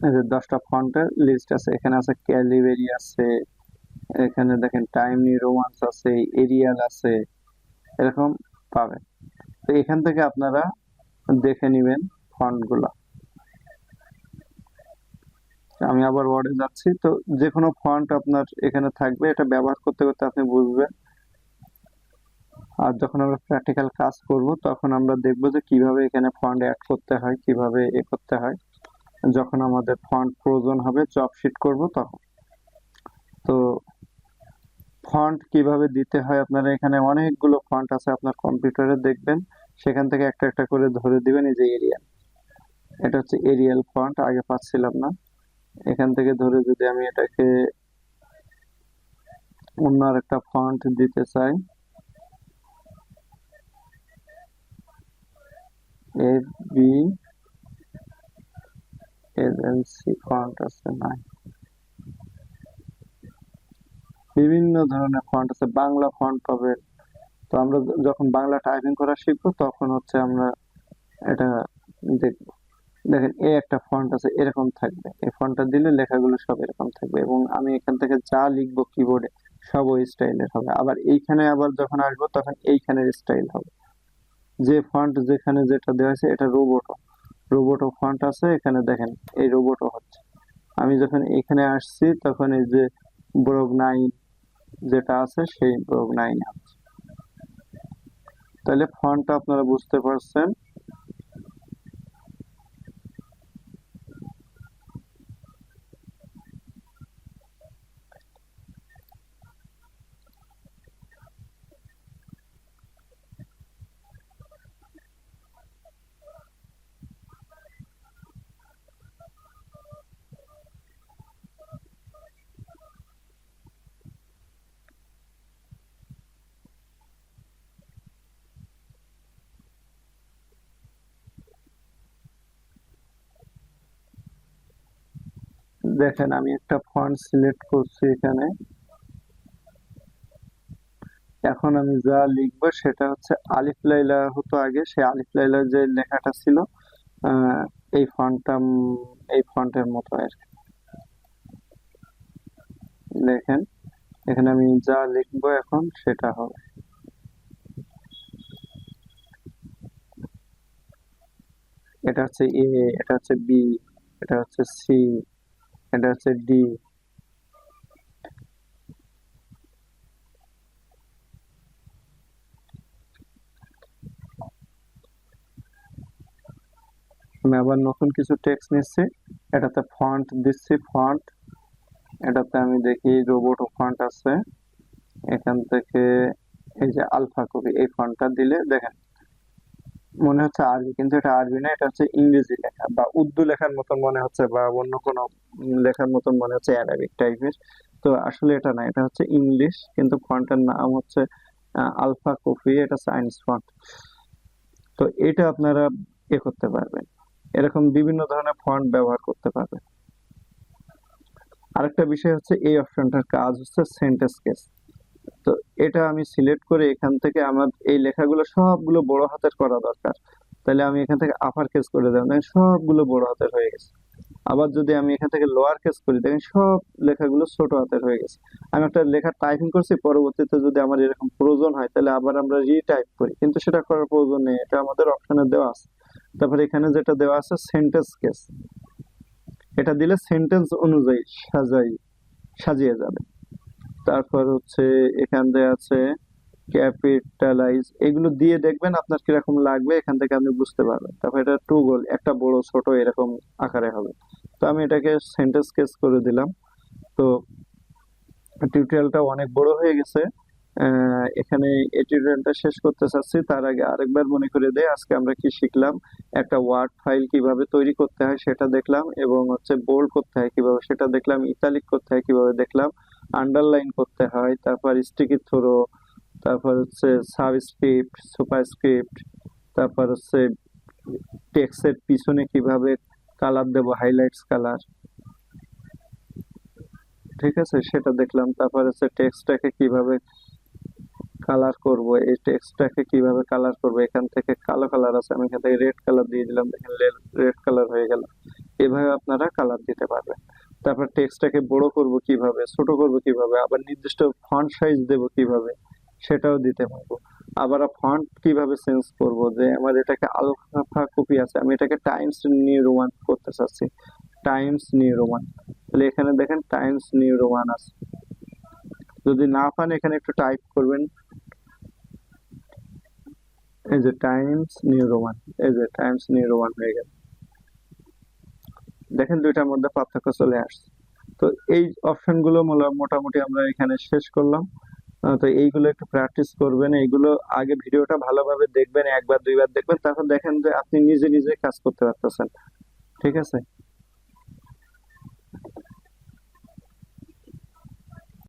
এই যে 10টা ফন্টের লিস্ট আছে। এখানে আছে ক্যালিবেরি আছে, এখানে দেখেন টাইম নিউ রোমান্স আছে, এরিয়াল আছে, এরকম পাবেন। তো এখান থেকে আপনারা দেখে নিবেন ফন্ট গুলা। আমি আবার ওয়ার্ডে যাচ্ছি। তো যে কোনো ফন্ট আপনার এখানে থাকবে, এটা ব্যবহার করতে করতে আপনি বুঝবেন। আর যখন আমরা প্র্যাকটিক্যাল কাজ করব, তখন আমরা দেখব যে কিভাবে এখানে ফন্ট অ্যাড করতে হয়, কিভাবে করতে হয়। যখন আমাদের ফন্ট প্রয়োজন হবে, জব শিট করব তখন। তো ফন্ট কিভাবে দিতে হয়, আপনারা এখানে অনেকগুলো ফন্ট আছে, আপনার কম্পিউটারে দেখবেন, সেখান থেকে একটা একটা করে ধরে দিবেন। এই যে এরিয়াল, এটা হচ্ছে এরিয়াল ফন্ট, আগে পাচ্ছিলাম না। এখান থেকে ধরে যদি আমি এটাকে অন্য আরেকটা ফন্ট দিতে চাই, বি এজেন্সি ফন্ট আছে না, বিভিন্ন ধরনের ফন্ট আছে, বাংলা ফন্ট পাবেন। তো আমরা যখন বাংলা টাইপিং করা শিখবো, তখন হচ্ছে আমরা এটা দেখবো। দেখেন এই একটা ফন্ট আছে এরকম থাকবে, এই ফন্টটা দিলে লেখাগুলো সব এরকম থাকবে, এবং আমি এখান থেকে যা লিখবো কিবোর্ডে সব ওই স্টাইলের হবে। আবার এইখানে আবার যখন আসবো তখন এইখানের স্টাইল হবে। যে ফন্ট যেখানে যেটা দেওয়া আছে, এটা রোবোটো ফন্ট আছে এখানে, দেখেন এই রোবোটো হচ্ছে। আমি যখন এখানে আসছি তখন এই যে ব্রগ 9 যেটা আছে সেই ব্রগ 9 আছে। তাহলে ফন্টটা আপনারা বুঝতে পারছেন। দেখেন আমি একটা ফন্ট সিলেক্ট করছি এখানে, এখন আমি যা লিখবো সেটা হচ্ছে আলিফ লাইলা হতো আগে, সেই আলিফ লাইলার যে লেখাটা ছিল আহ, এই ফন্টটা এই ফন্টের মতো আর কি। দেখেন এখানে আমি যা লিখবো এখন সেটা হবে। এটা হচ্ছে এ, এটা হচ্ছে বি, এটা হচ্ছে সি, এটা হচ্ছে ডি। আমি আবার নতুন কিছু টেক্সট নিচ্ছি, এটাতে ফন্ট দিচ্ছি, ফন্ট এটাতে আমি দেখি রোবট ফন্ট আছে, এখান থেকে এই যে আলফা কপি এই ফন্টটা দিলে দেখেন মনে হচ্ছে আরবি, কিন্তু এটা আরবি না, এটা হচ্ছে ইংরেজি লেখা বা উর্দু লেখার মতন মনে হচ্ছে, বা অন্য কোনো লেখার মতন মনে হচ্ছে, অ্যারাবিক টাইপের। তো আসলে এটা না, এটা হচ্ছে ইংলিশ, কিন্তু ফন্টের নাম হচ্ছে আলফা কপি, এটা সায়েন্স ফন্ট। তো এটা আপনারা করতে পারবেন, এরকম বিভিন্ন ধরনের ফন্ট ব্যবহার করতে পারবেন। আরেকটা বিষয় হচ্ছে এই অপশনটার কাজ হচ্ছে সেন্টেন্স কেস। তো এটা আমি সিলেক্ট করে এখান থেকে আমার এই লেখাগুলো সবগুলো বড় হাতের করা দরকার, তাহলে আমি এখান থেকে আপার কেস করে দেব, দেখেন সবগুলো বড় হাতের হয়ে গেছে। আবার যদি আমি এখান থেকে লোয়ার কেস করি, দেখেন সব লেখাগুলো ছোট হাতের হয়ে গেছে। আমি একটা লেখা টাইপিং করছি, পরবর্তীতে যদি আমার এরকম প্রয়োজন হয় তাহলে আবার আমরা রিটাইপ করি, কিন্তু সেটা করার প্রয়োজন নেই, এটা আমাদের অপশনে দেওয়া আছে। তারপরে এখানে যেটা দেওয়া আছে সেন্টেন্স কেস, এটা দিলে সেন্টেন্স অনুযায়ী সাজিয়ে যাবে। তারপর হচ্ছে এখান দিয়ে আছে ক্যাপিটালাইজ, এগুলো দিয়ে দেখবেন আপনার কিরকম লাগবে, এখান থেকে আপনি বুঝতে পারবেন। তারপর এটা টু গোল, একটা বড় ছোট এরকম আকারে হবে। তো আমি এটাকে সেন্টেন্স কেস করে দিলাম। তো টিউটোরিয়ালটা অনেক বড় হয়ে গেছে, এখানে এই টিউটোরিয়ালটা শেষ করতে চাচ্ছি। তার আগে আরেকবার মনে করে দেই আজকে আমরা কি শিখলাম। একটা ওয়ার্ড ফাইল কিভাবে তৈরি করতে হয় সেটা দেখলাম, এবং হচ্ছে বোল্ড করতে হয় কিভাবে সেটা দেখলাম, ইতালিক করতে হয় কিভাবে দেখলাম, আন্ডারলাইন করতে হয়, তারপর স্টিকি থ্রো, তারপর হচ্ছে সাবস্ক্রিপ্ট, সুপারস্ক্রিপ্ট, তারপর হচ্ছে টেক্সটের পিছনে কিভাবে কালার দেব, হাইলাইটস কালার, ঠিক আছে সেটা দেখলাম। তারপর হচ্ছে টেক্সটটাকে কিভাবে কালার করব, এই টেক্সটটাকে কিভাবে কালার করব, এখান থেকে কালো কালার আছে, আমি এখান থেকে রেড কালার দিয়ে দিলাম, দেখেন রেড কালার হয়ে গেল। এভাবে আপনারা কালার দিতে পারবেন। তারপর টেক্সটটাকে বড় করব কিভাবে, ছোট করব কিভাবে, আবার নির্দিষ্ট ফন্ট সাইজ দেব কিভাবে সেটাও দিতে পারবো। আবার ফন্ট কিভাবে চেঞ্জ করব, যে আমার এটাকে আলফা কপি আছে, আমি এটাকে টাইমস নিউ রোমান করতে চাচ্ছি, টাইমস নিউ রোমান, তাহলে এখানে দেখেন টাইমস নিউ রোমান আছে। যদি না পান এখানে একটু টাইপ করবেন, এই যে টাইমস নিউ রোমান, এই যে টাইমস নিউ রোমান হয়ে গেল। দেখেন দুইটার মধ্যে পার্থক্য চলে আসছে। তো এই অপশন গুলো মোটামুটি আমরা এখানে শেষ করলাম। তো এইগুলো একটু প্র্যাকটিস করবেন, এইগুলো আগে ভিডিওটা ভালোভাবে দেখবেন, একবার দুইবার দেখবেন, তারপর দেখেন যে আপনি নিজে নিজে কাজ করতে পারতেছেন। ঠিক আছে।